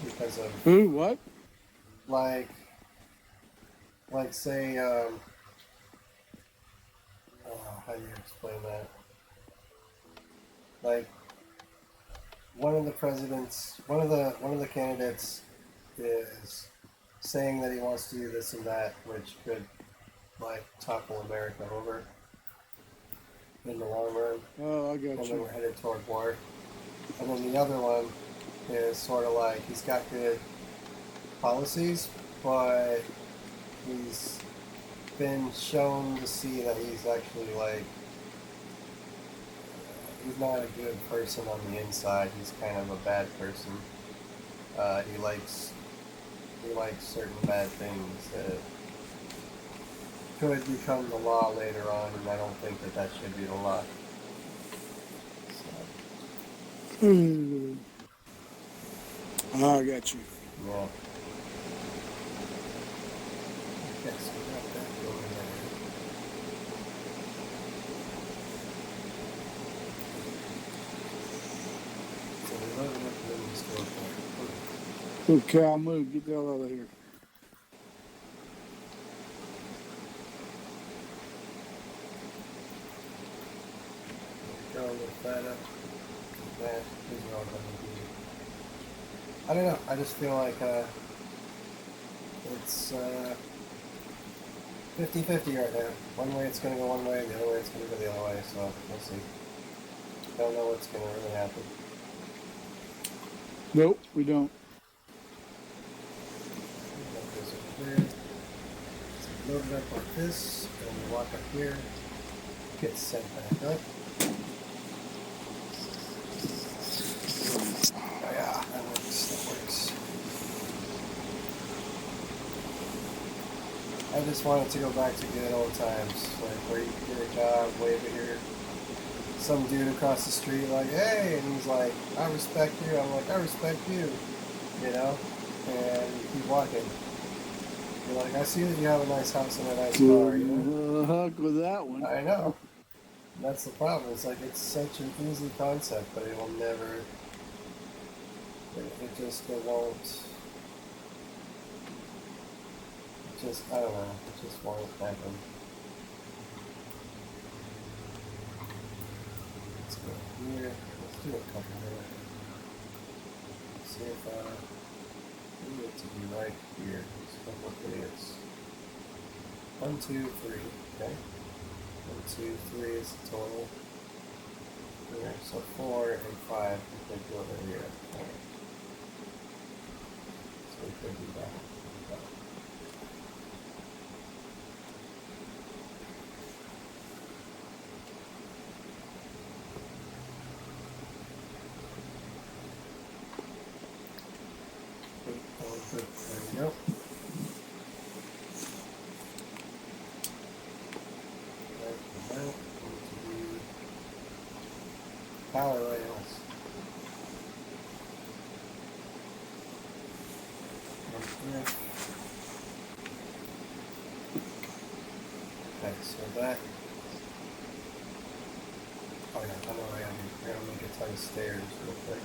because of Who? What? like say how do you explain that? Like one of the candidates is saying that he wants to do this and that, which could like topple America over in the long run. Oh, I got And then you. we're headed toward war. And then the other one is sort of like he's got good policies, but he's been shown to see that he's actually like he's not a good person on the inside. He's kind of a bad person. He likes certain bad things that could become the law later on, and I don't think that should be the law. So, I got you. yeah. Okay, so we got that going there. So we loaded up the new store there. Okay, I'll move. Get the hell out of here. Go with that up. Yeah, these are all going to be. I don't know. I just feel like it's 50-50 right now. One way it's going to go one way, the other way it's going to go the other way. So we'll see. Don't know what's going to really happen. Nope, we don't. Load it up like this, and we walk up here, get set back up. Oh yeah, that works. I I just wanted to go back to good old times, like where you get a job, wave at your some dude across the street, like, hey, and he's like, I respect you. I'm like, I respect you, you know, and you keep walking. You're like, I see that you have a nice house and a nice car, you know. Heck with that one. I know. And that's the problem. It's like it's such an easy concept, but it will never. It won't. It just I don't know. It just won't happen. Let's go here. Let's do a couple more. See if we need to be right here. Let's go look at it. 1, 2, 3. Okay. 1, 2, 3 is the total. Here, so 4 and 5 we could go over here. Okay. So we could do that. There we go. Power rails. Okay, so that. Oh yeah, I know I gotta make a ton of stairs real quick.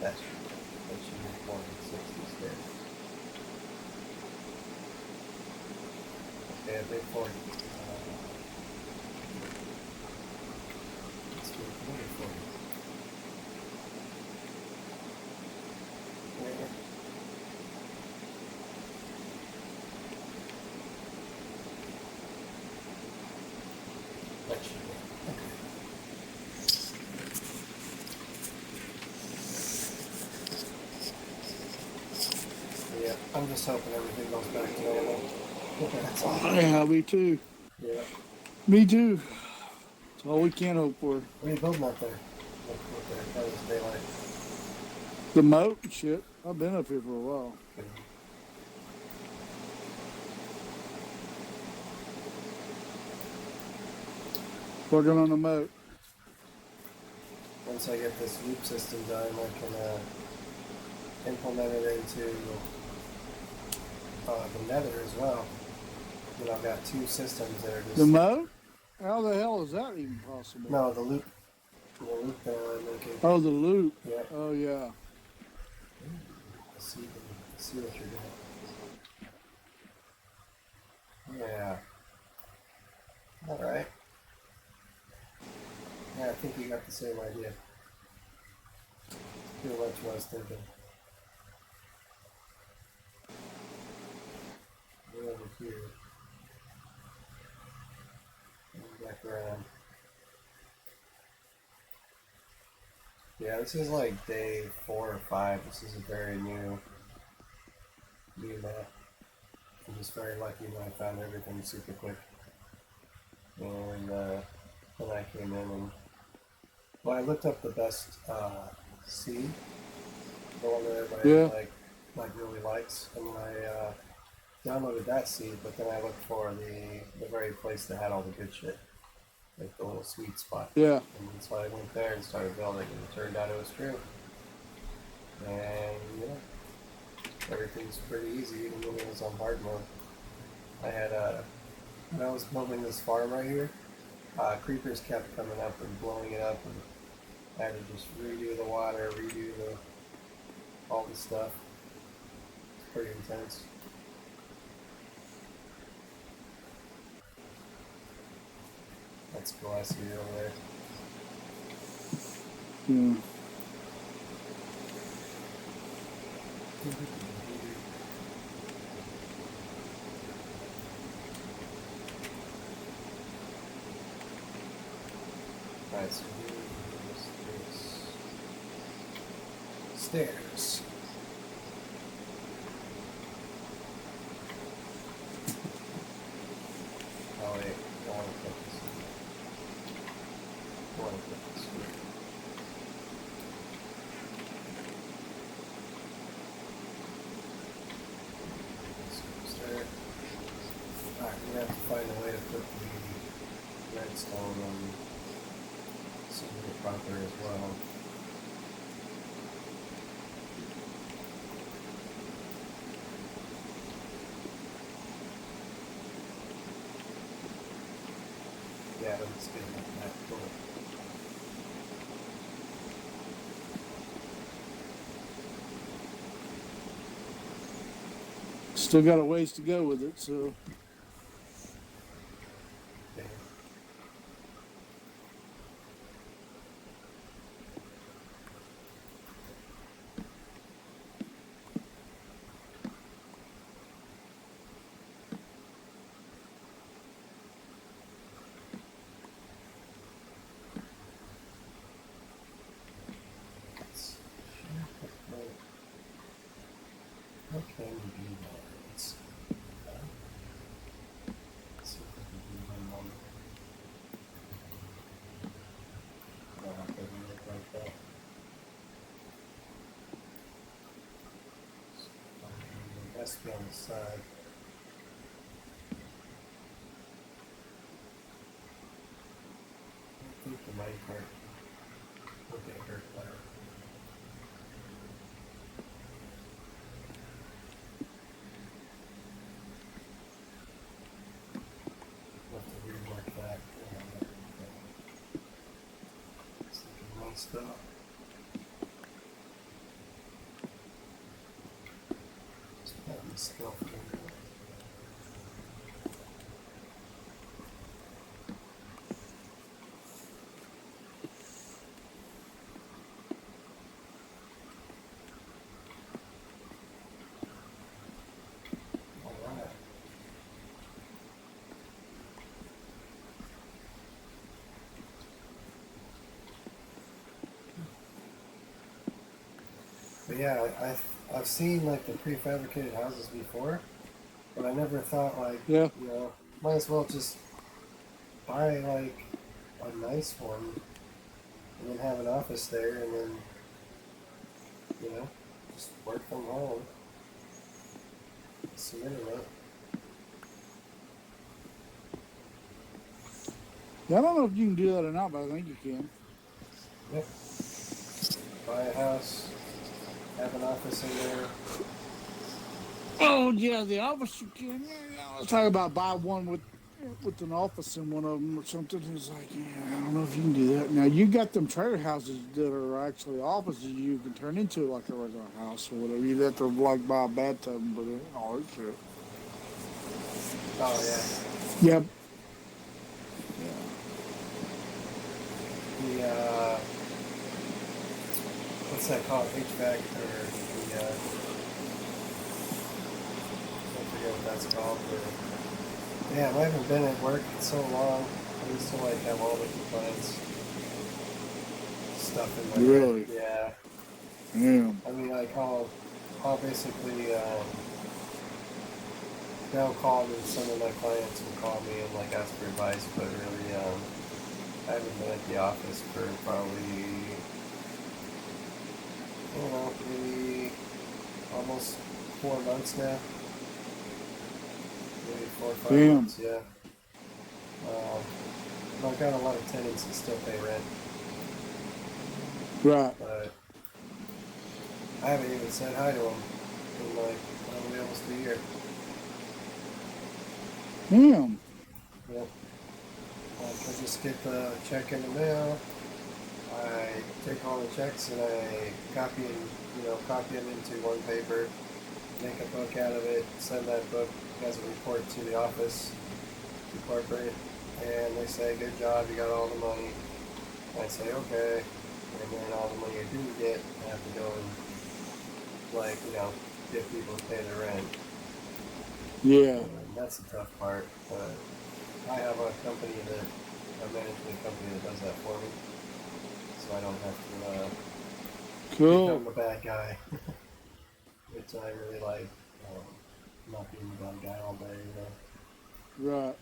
That should be 460 stairs. Okay, a big 40. Let's do another 40. There. That should be. Okay. Yeah, I'm just hoping everything goes back to normal. That's all. Yeah, me too. Yeah. Me too. That's all we can hope for. What are you building out there? Look there. That was daylight. The moat and shit. I've been up here for a while. Good. Working on the moat. Once I get this loop system done, I can implement it into the nether as well. And I've got 2 systems that are just... The moat? How the hell is that even possible? No, the loop. The loop that I'm making. Oh, the loop. Yeah. Oh, yeah. See what you're doing. Yeah. Alright. Yeah, I think you got the same idea. Pretty much what I was thinking. Go over here. And back around. Yeah, this is like day 4 or 5. This is a very new map. I'm just very lucky that I found everything super quick. And then I came in and I looked up the best seed, the one that everybody like really likes, and then I downloaded that seed. But then I looked for the very place that had all the good shit, like the little sweet spot. Yeah. And so I went there and started building, and it turned out it was true. And you know, everything's pretty easy, even when it was on hard mode. I had when I was building this farm right here, creepers kept coming up and blowing it up, and I had to just redo the water, redo all the stuff. It's pretty intense. That's cool. I see you over there. Yeah. Alright, so here's stairs. Oh wait, I want to put this in. want to put this here. This goes there. Alright, we're gonna have to find a way to put the redstone on some of the proper as well. Yeah, but it's good like that. Cool. Still got a ways to go with it, so Okay. Let's- How can we do that? Let's see. Let's see if we can do one more. No, it doesn't look like that. It has to be on the side. I think the minecart will get hurt by it. We'll have to rework that. It's looking messed up. Just put the stuff in there. Alright. But yeah, I've seen like the prefabricated houses before, but I never thought like, yeah. you know, might as well just buy like a nice one and then have an office there and then, you know, just work from home. It's the internet. Yeah, I don't know if you can do that or not, but I think you can. Yep. Buy a house, have an office in there. Oh yeah, the office you can. Yeah, I was talking about buy one with an office in one of them or something. It's like, yeah, I don't know if you can do that. Now you got them trailer houses that are actually offices you can turn into like a regular house or whatever. You'd have to like buy a bathtub and put it in all that shit. Oh yeah. Yep. The what's that called? HVAC or the I forget what that's called. But yeah, I haven't been at work in so long. I used to like have all the compliance stuff in my Really? head. Yeah. Yeah. I mean, like I'll basically they'll call me. Some of my clients will call me and like ask for advice, but really I haven't been at the office for probably, I don't know, maybe almost 4 months now. Maybe 4 or 5 Damn. months, yeah. I've got a lot of tenants that still pay rent, Right. but I haven't even said hi to them in like probably almost a year. Damn. Yep. Like I just get the check in the mail. I take all the checks and I copy them into one paper, make a book out of it, send that book as a report to the office, to corporate, and they say, good job, you got all the money. I say, okay, and then all the money I do get, I have to go and, like, get people to pay the rent. Yeah. And that's the tough part, but I have a management company that does that for me. So I don't have to Cool. become the bad guy, which I really like. Not being the bad guy all day, Right.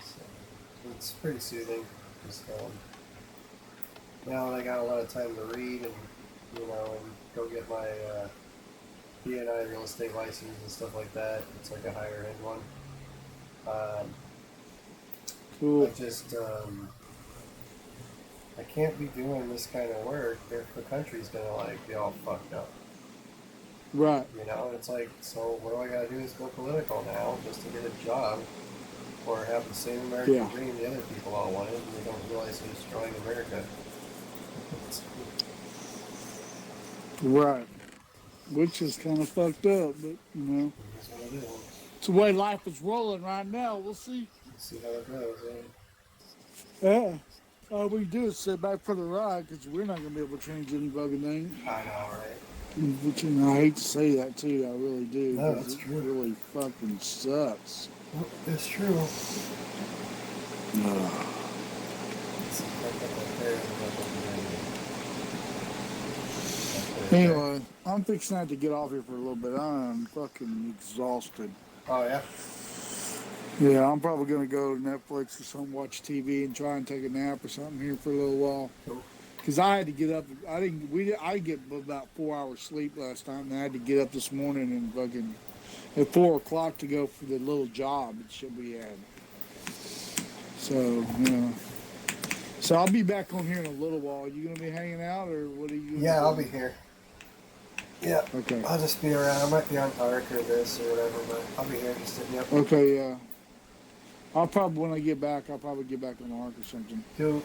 So we it's pretty soothing. Just now that I got a lot of time to read and and go get my B&I real estate license and stuff like that. It's like a higher end one. Cool. I can't be doing this kind of work if the country's gonna like be all fucked up. Right. It's like, so what do I gotta do is go political now just to get a job or have the same American dream the other people all wanted and they don't realize they're destroying America. Right. Which is kind of fucked up, but That's what it is. it's the way life is rolling right now. We'll see. See how it goes. Yeah. All we do is sit back for the ride because we're not going to be able to change any fucking thing. I know, right? Which, I hate to say that too. I really do. No, 'cause it's it true. really fucking sucks. It's true. Ugh. Anyway, I'm fixing to have to get off here for a little bit. I'm fucking exhausted. Oh, yeah? Yeah, I'm probably gonna go to Netflix or something, watch TV, and try and take a nap or something here for a little while. Cool. Cause I had to get up. I get about 4 hours sleep last time, and I had to get up this morning and fucking at 4 o'clock to go for the little job that shit we had. So so I'll be back on here in a little while. You gonna be hanging out, or what are you? Yeah, I'll be here. Yeah. Okay. I'll just be around. I might be on Ark or this or whatever, but I'll be here just sitting up. Okay, yeah. I'll probably, when I get back, I'll probably get back on Ark or something. Cool.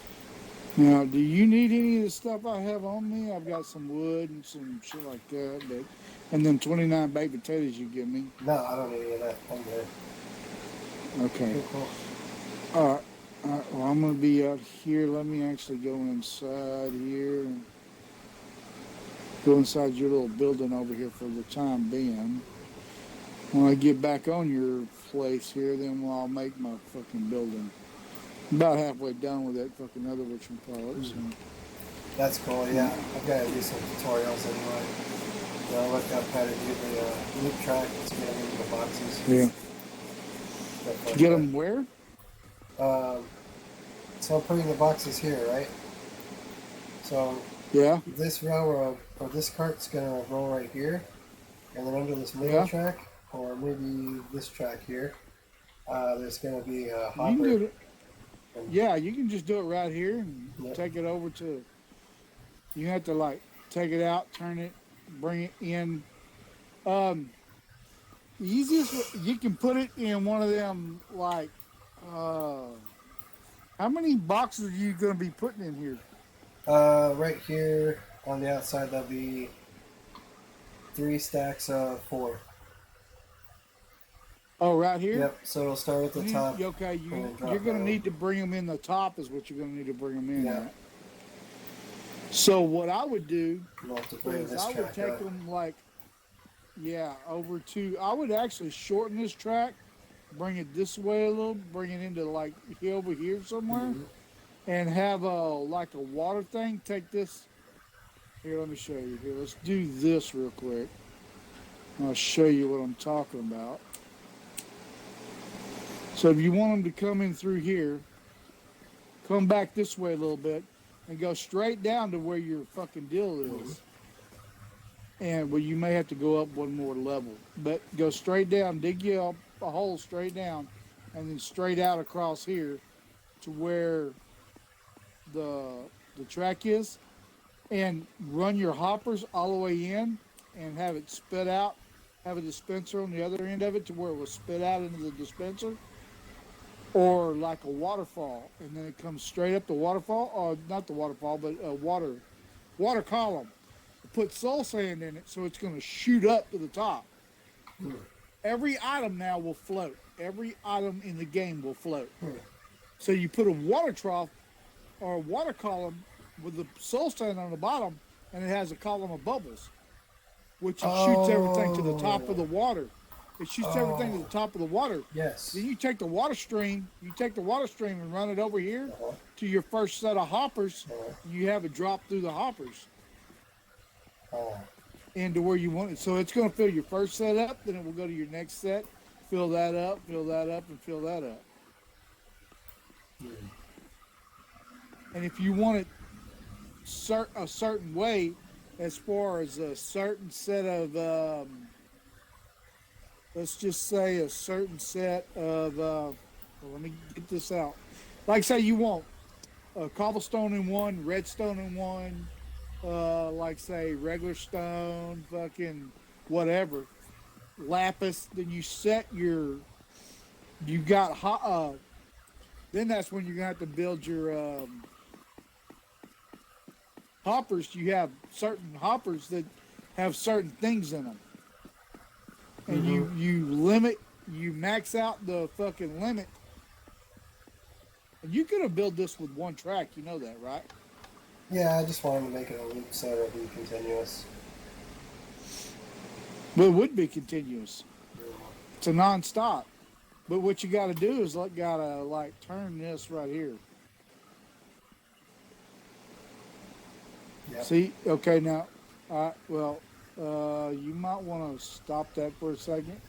Now, do you need any of the stuff I have on me? I've got some wood and some shit like that, and then 29 baked potatoes you give me. No, I don't need any of that. I'm good. Okay. Cool. All right. Well, I'm going to be out here. Let me actually go inside here and go inside your little building over here for the time being. When I get back on your place here, then I'll make my fucking building. About halfway done with that fucking other whatchamacallit. So. That's cool, yeah. I've got to do some tutorials anyway. Look up how to do the loop track. Let's get them into the boxes. Yeah. Stuff like Get that. them where? So I'm putting the boxes here, right? So Yeah. this row or this cart's gonna roll right here, and then under this middle track, or maybe this track here, there's gonna be a hopper. You can do it. Yeah, you can just do it right here and take it over to. You have to like take it out, turn it, bring it in. The easiest you can put it in one of them like. How many boxes are you going to be putting in here? Right here on the outside, there'll be 3 stacks of 4. Oh, right here? Yep, so it'll start at the top. Okay, and then drop you're going to down. need to bring them in the top is what you're going to need to bring them in Yeah. at. So what I would do You'll have to bring is this I would track take up. them like, over to, I would actually shorten this track, bring it this way a little, bring it into like over here somewhere, and have like a water thing. Take this, here, let me show you. Here, let's do this real quick. I'll show you what I'm talking about. So if you want them to come in through here, come back this way a little bit, and go straight down to where your fucking deal is. And well, you may have to go up one more level, but go straight down, dig you up a hole straight down, and then straight out across here to where the track is, and run your hoppers all the way in, and have it spit out. Have a dispenser on the other end of it to where it will spit out into the dispenser, or like a waterfall, and then it comes straight up the waterfall, or not the waterfall, but a water column. Put soul sand in it, so it's going to shoot up to the top. Every item now will float. Every item in the game will float. So you put a water trough or a water column with the soul sand on the bottom, and it has a column of bubbles, which it shoots everything to the top of the water. It shoots everything to the top of the water. Yes. Then you take the water stream, and run it over here to your first set of hoppers. And you have it drop through the hoppers into where you want it. So it's going to fill your first set up, then it will go to your next set, fill that up, and fill that up. And if you want it a certain way, as far as a certain set of, let's just say a certain set of, well, let me get this out. Like, say you want cobblestone in one, redstone in one, like say regular stone, fucking whatever, lapis. Then you set your, you got then that's when you're gonna have to build your hoppers. You have certain hoppers that have certain things in them, and you max out the fucking limit. And you could have built this with one track, you know that, right? Yeah, I just wanted to make it a loop so it'll be continuous. But it would be continuous. It's a non-stop. But what you got to do is gotta turn this right here. Yep. See, okay, now, you might want to stop that for a second.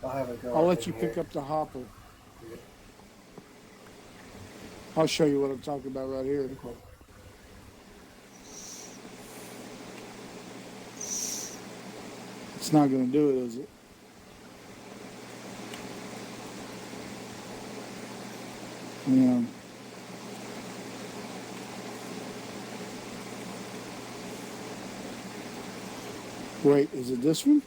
I'll have it go. I'll let you pick up the hopper. Yeah. I'll show you what I'm talking about right here. Cool. It's not going to do it, is it? Yeah. Wait, is it this one?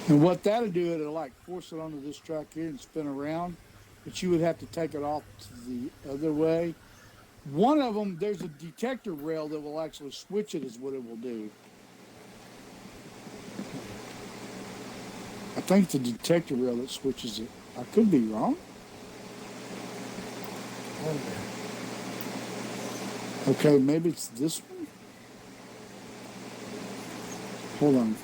And what that'll do, it'll force it onto this track here and spin around, but you would have to take it off to the other way. One of them, there's a detector rail that will actually switch it, is what it will do. I think it's a detector rail that switches it. I could be wrong. Okay, maybe it's this one. Hold on.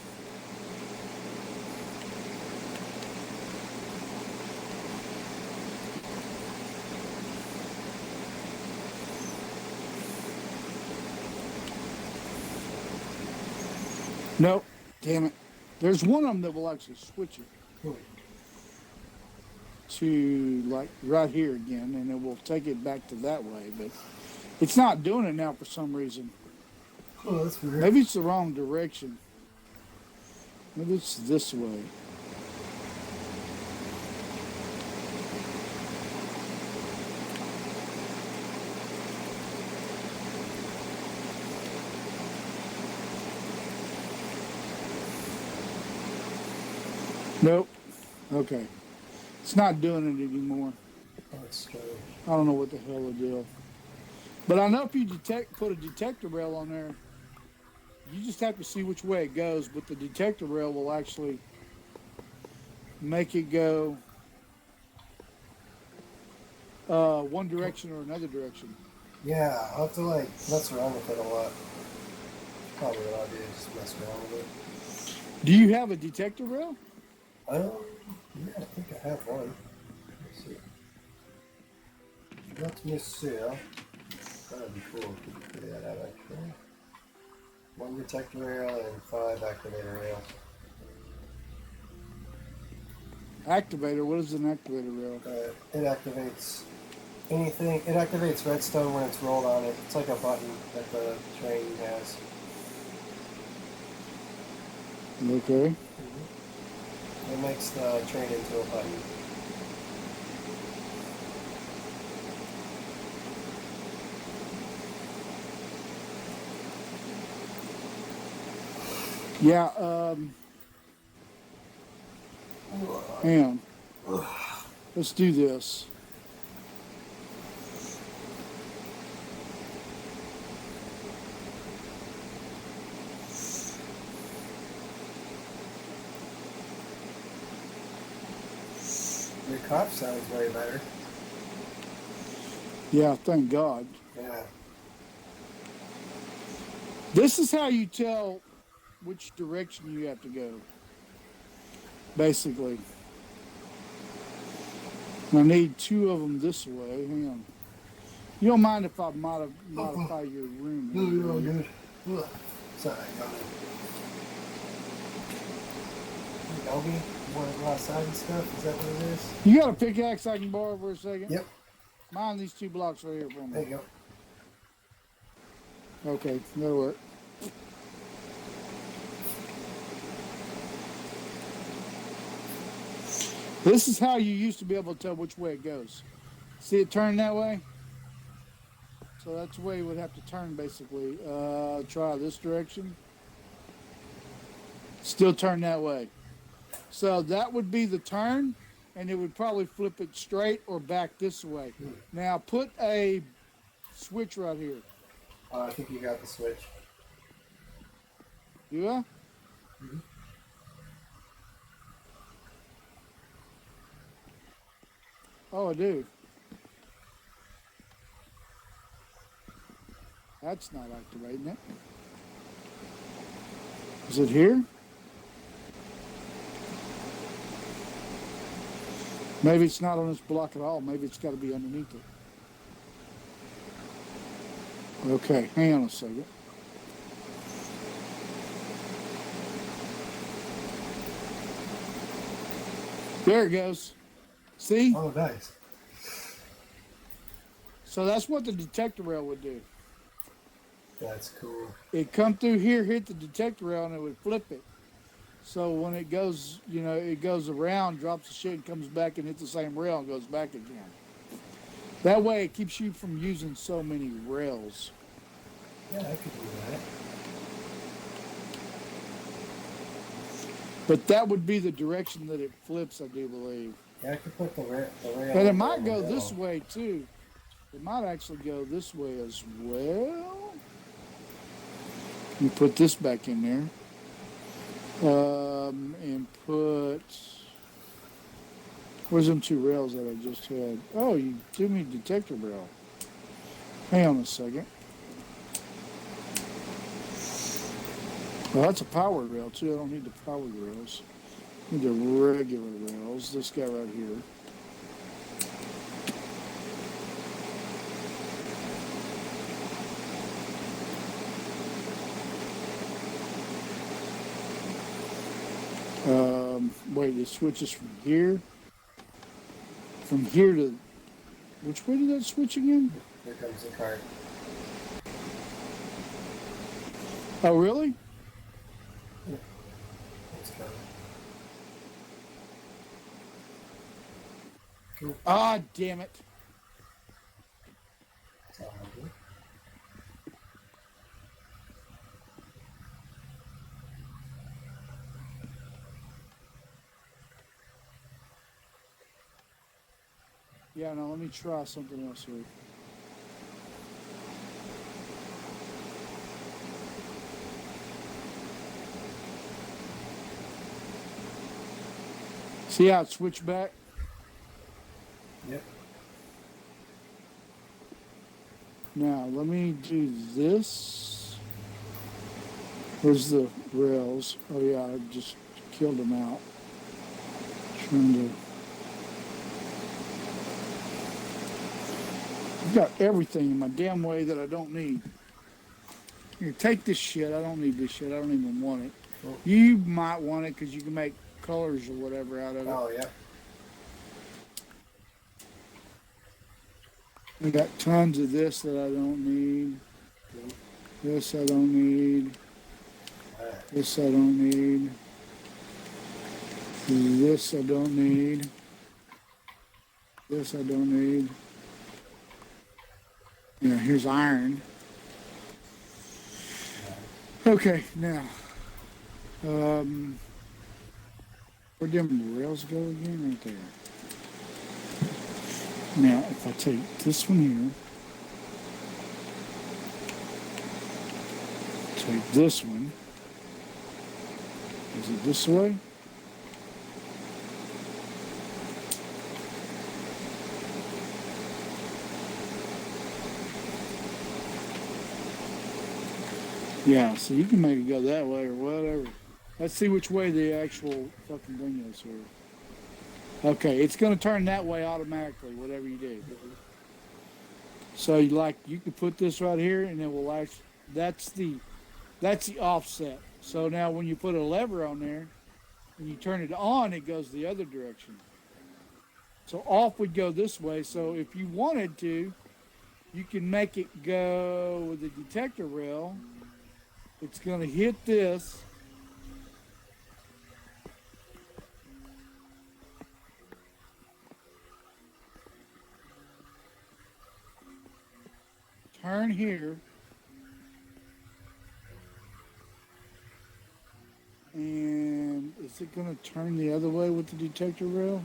Nope. Damn it. There's one of them that will actually switch it to right here again, and it will take it back to that way, but it's not doing it now for some reason. Oh, that's weird. Maybe it's the wrong direction. Maybe it's this way. Nope. Okay. It's not doing it anymore. Oh, it's strange. I don't know what the hell the deal. But I know if you put a detector rail on there, you just have to see which way it goes, but the detector rail will actually make it go one direction or another direction. Yeah, I'll have to mess around with it a lot. Probably what I'll do is just mess around with it. Do you have a detector rail? Yeah, I think I have one. Let's see. Let me see. That'd be cool if we could figure that out actually. One detector rail and 5 activator rails. Activator? What is an activator rail? It activates anything. It activates redstone when it's rolled on it. It's like a button that the train has. Okay. It makes the train into a button. Yeah, hang on. Let's do this. Your cough sounds way better. Yeah, thank God. Yeah. This is how you tell which direction you have to go. Basically. I need 2 of them this way. Hang on. You don't mind if I modify your room? No, you're all good. Ugh. Sorry, Shelby, you want to go outside and stuff? Is that what it is? You got a pickaxe I can borrow for a second? Yep. Mine these 2 blocks right here for There me. you go. Okay, that'll work. This is how you used to be able to tell which way it goes. See it turn that way? So that's the way you would have to turn basically. Try this direction. Still turn that way. So that would be the turn, and it would probably flip it straight or back this way. Now put a switch right here. I think you got the switch. Yeah? Mhm. Oh, I do. That's not activating it. Is it here? Maybe it's not on this block at all. Maybe it's got to be underneath it. Okay, hang on a second. There it goes. See? Oh, nice. So that's what the detector rail would do. That's cool. It come through here, hit the detector rail, and it would flip it. So when it goes, you know, it goes around, drops the shit, and comes back and hits the same rail and goes back again. That way it keeps you from using so many rails. Yeah, I could do that. But that would be the direction that it flips, I do believe. Yeah, I could put the rail. And it might go this way too. It might actually go this way as well. You put this back in there. And put, where's them 2 rails that I just had? Oh, you give me detector rail. Hang on a second. Well, that's a powered rail too. I don't need the powered rails. I need the regular rails. This guy right here. Wait, it switches from here to, which way did that switch again? Here comes the cart. Oh, really? It's coming. Cool. Ah, damn it. That's all I do. Yeah, now let me try something else here. See how it switched back? Yep. Now, let me do this. Where's the rails? Oh, yeah, I just killed them out. Trying to... I've got everything in my damn way that I don't need. Here, take this shit. I don't need this shit. I don't even want it. Cool. You might want it because you can make colors or whatever out of it. Oh, yeah. I got tons of this that I don't need. This I don't need. Alright. This I don't need. This I don't need. This I don't need. Yeah, here's iron. Okay, now, where'd them rails go again? Right there. Now, if I take this one here, take this one, is it this way? Yeah, so you can make it go that way or whatever. Let's see which way the actual fucking thing is here. Okay, it's going to turn that way automatically, whatever you do. So you can put this right here, and it will actually, that's the offset. So now when you put a lever on there, and you turn it on, it goes the other direction. So off would go this way. So if you wanted to, you can make it go with the detector rail. It's going to hit this. Turn here. And is it going to turn the other way with the detector rail?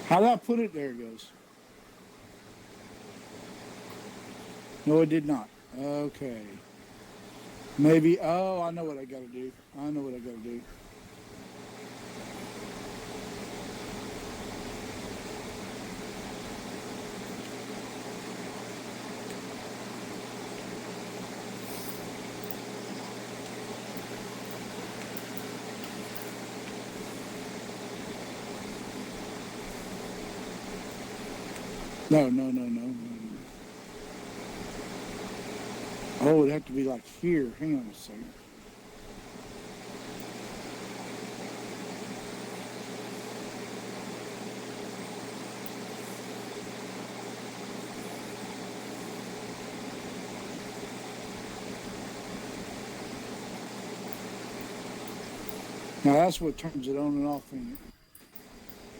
How did I put it? There it goes. No, it did not. Okay. Maybe, oh, I know what I got to do. I know what I got to do. No, no, no, no, no. Oh, it'd have to be like here. Hang on a second. Now that's what turns it on and off.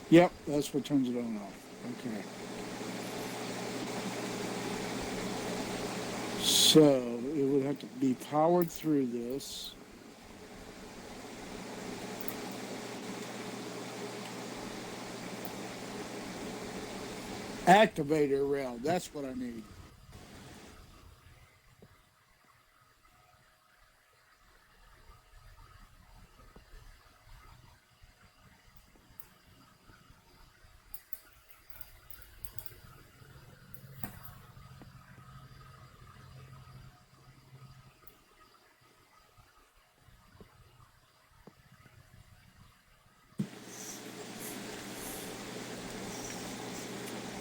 Yep, that's what turns it on and off. Okay. So it would have to be powered through this. Activator rail, that's what I need.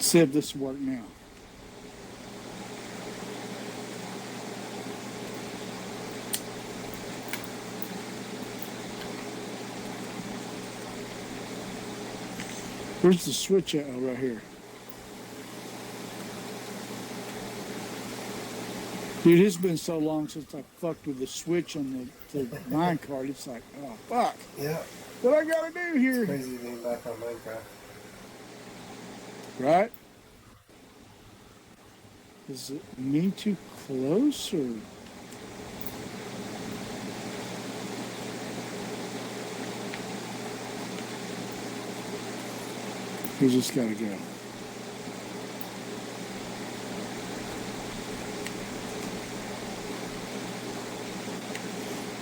See if this will work now. Where's the switch at? Oh, right here. Dude, it's been so long since I fucked with the switch on the minecart. It's like, oh, fuck. Yeah. What I gotta do here? It's crazy being back on Minecraft. Right? Is it me too close or? We just gotta go.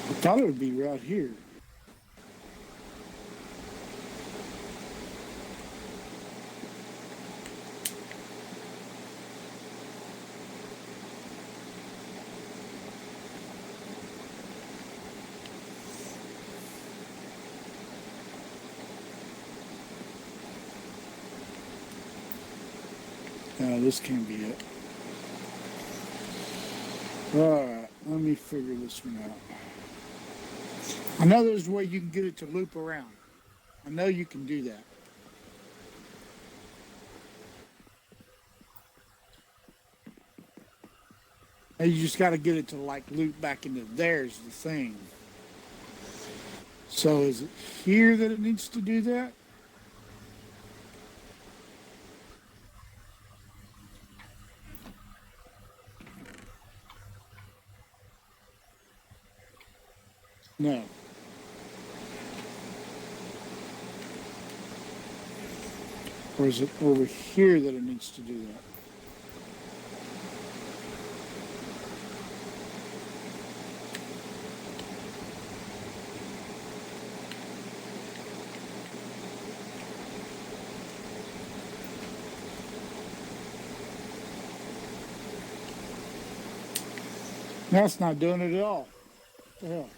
I thought it would be right here. No, this can't be it. Alright, let me figure this one out. I know there's a way you can get it to loop around. I know you can do that. And you just got to get it to like loop back into there's the thing. So is it here that it needs to do that? No. Or is it over here that it needs to do that? That's not doing it at all. What the hell?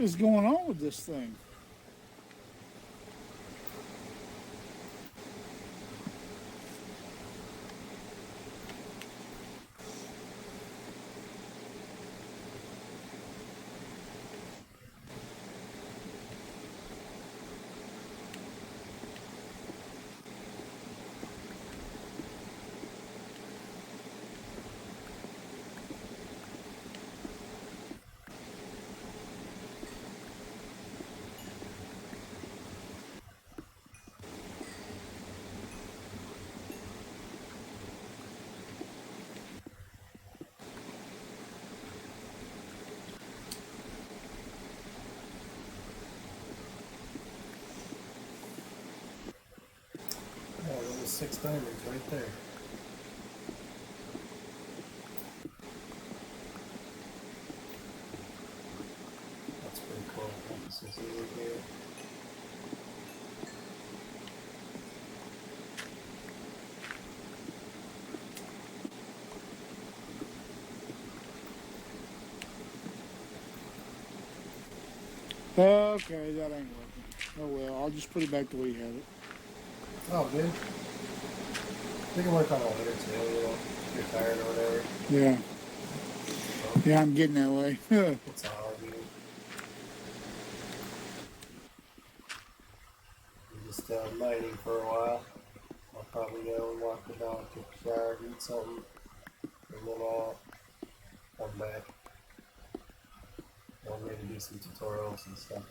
is going on with this thing? Yeah, those 6 diamonds right there. That's pretty cool. This is easy here. Okay, that ain't working. Oh well, I'll just put it back the way you had it. Oh, dude. We can work on it later too, you know, if you're tired or whatever. Yeah. So, Yeah, I'm getting that way. it's all good. I'm just mining for a while. I'll probably go and walk the dog, take a shower, eat something, and then come back. I'm ready to do some tutorials and stuff.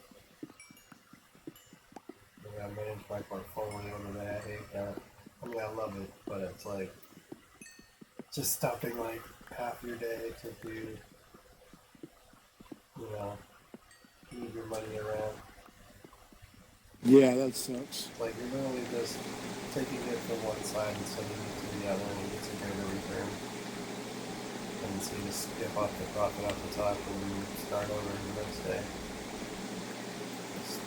Maybe I manage my portfolio over there. I hate that. I mean, I love it, but it's like just stopping like half your day to do, you know, move your money around. Yeah, that sucks. Like you're literally just taking it from one side and sending it to the other, and it gets a greater return. And so you just skip off the profit off the top and start over the next day. Just,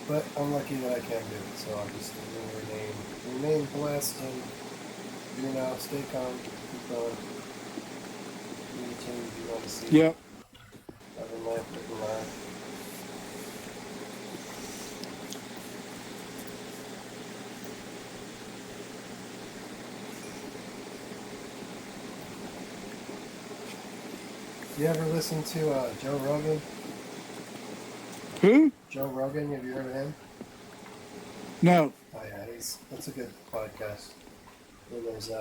but I'm lucky that I can do it, so I'll just remain blessed and, you know, stay calm, keep going. Any change you want to see. Yep. Live in life, live in life. You ever listen to Joe Rogan? Who? Joe Rogan, have you heard of him? No. Oh yeah, that's a good podcast. Then there's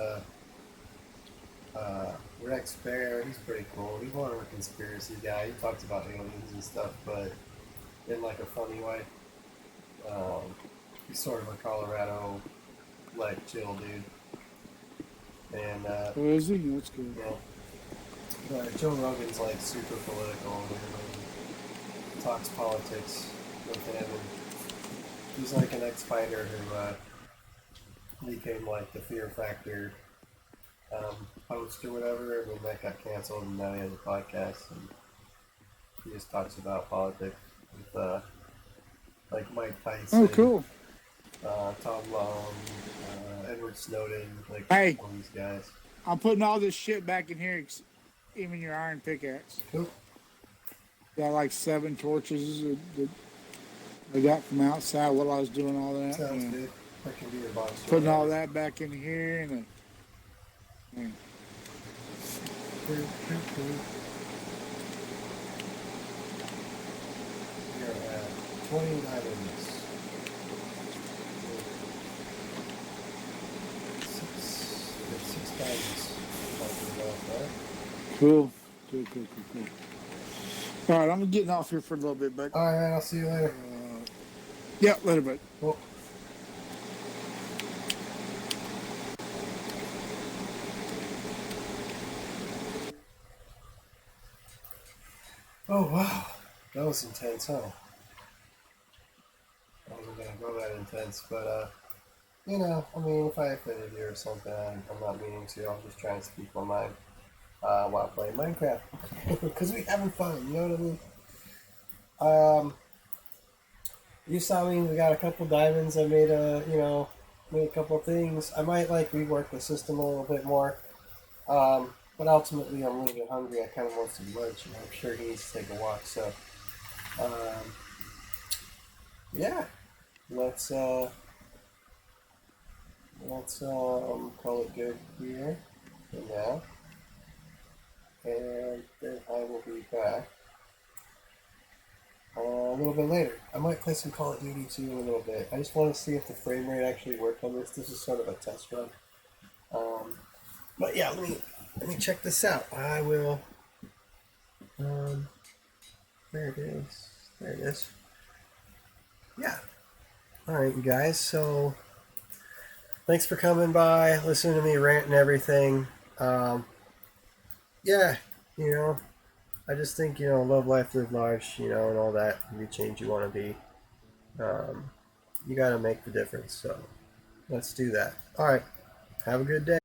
Rex Bear, he's pretty cool. He's more of a conspiracy guy. He talks about aliens and stuff, but in like a funny way. He's sort of a Colorado like chill dude. And Who is he? That's good. you know, Joe Rogan's like super political and everything. Talks politics with him, and he's like an ex-fighter who became like the Fear Factor host or whatever, and then that got canceled, and now he has a podcast, and he just talks about politics with like Mike Tyson, Oh, cool. Tom Long, Edward Snowden, like Hey. all these guys. I'm putting all this shit back in here, even your iron pickaxe. Cool. Got like 7 torches that I got from outside while I was doing all that. Sounds Yeah. good. That can be your box. Putting all that back in here and You're at 20 diamonds. 6 diamonds. Talking about that. cool. Cool. All right, I'm getting off here for a little bit, but Alright, man, I'll see you later. yeah, later, bud. Cool. Oh, wow. That was intense, huh? I wasn't gonna go that intense, but, you know, I mean, if I offended you or something, I'm not meaning to. I'm just trying to speak my mind while playing Minecraft. Because we having fun, you know what I mean? You saw me, we got a couple diamonds. I made a couple things. I might, like, rework the system a little bit more. But ultimately, I'm a little bit hungry. I kind of want some lunch, and I'm sure he needs to take a walk. So, um, yeah, let's call it good here for now, and then I will be back a little bit later. I might play some Call of Duty too in a little bit. I just want to see if the frame rate actually worked on this. This is sort of a test run. But yeah, let me check this out. I will. There it is. There it is. Yeah. All right, you guys. So thanks for coming by, listening to me rant and everything. Yeah, you know, I just think, love life, live large, and all that. Be change you want to be. You got to make the difference. So let's do that. All right. Have a good day.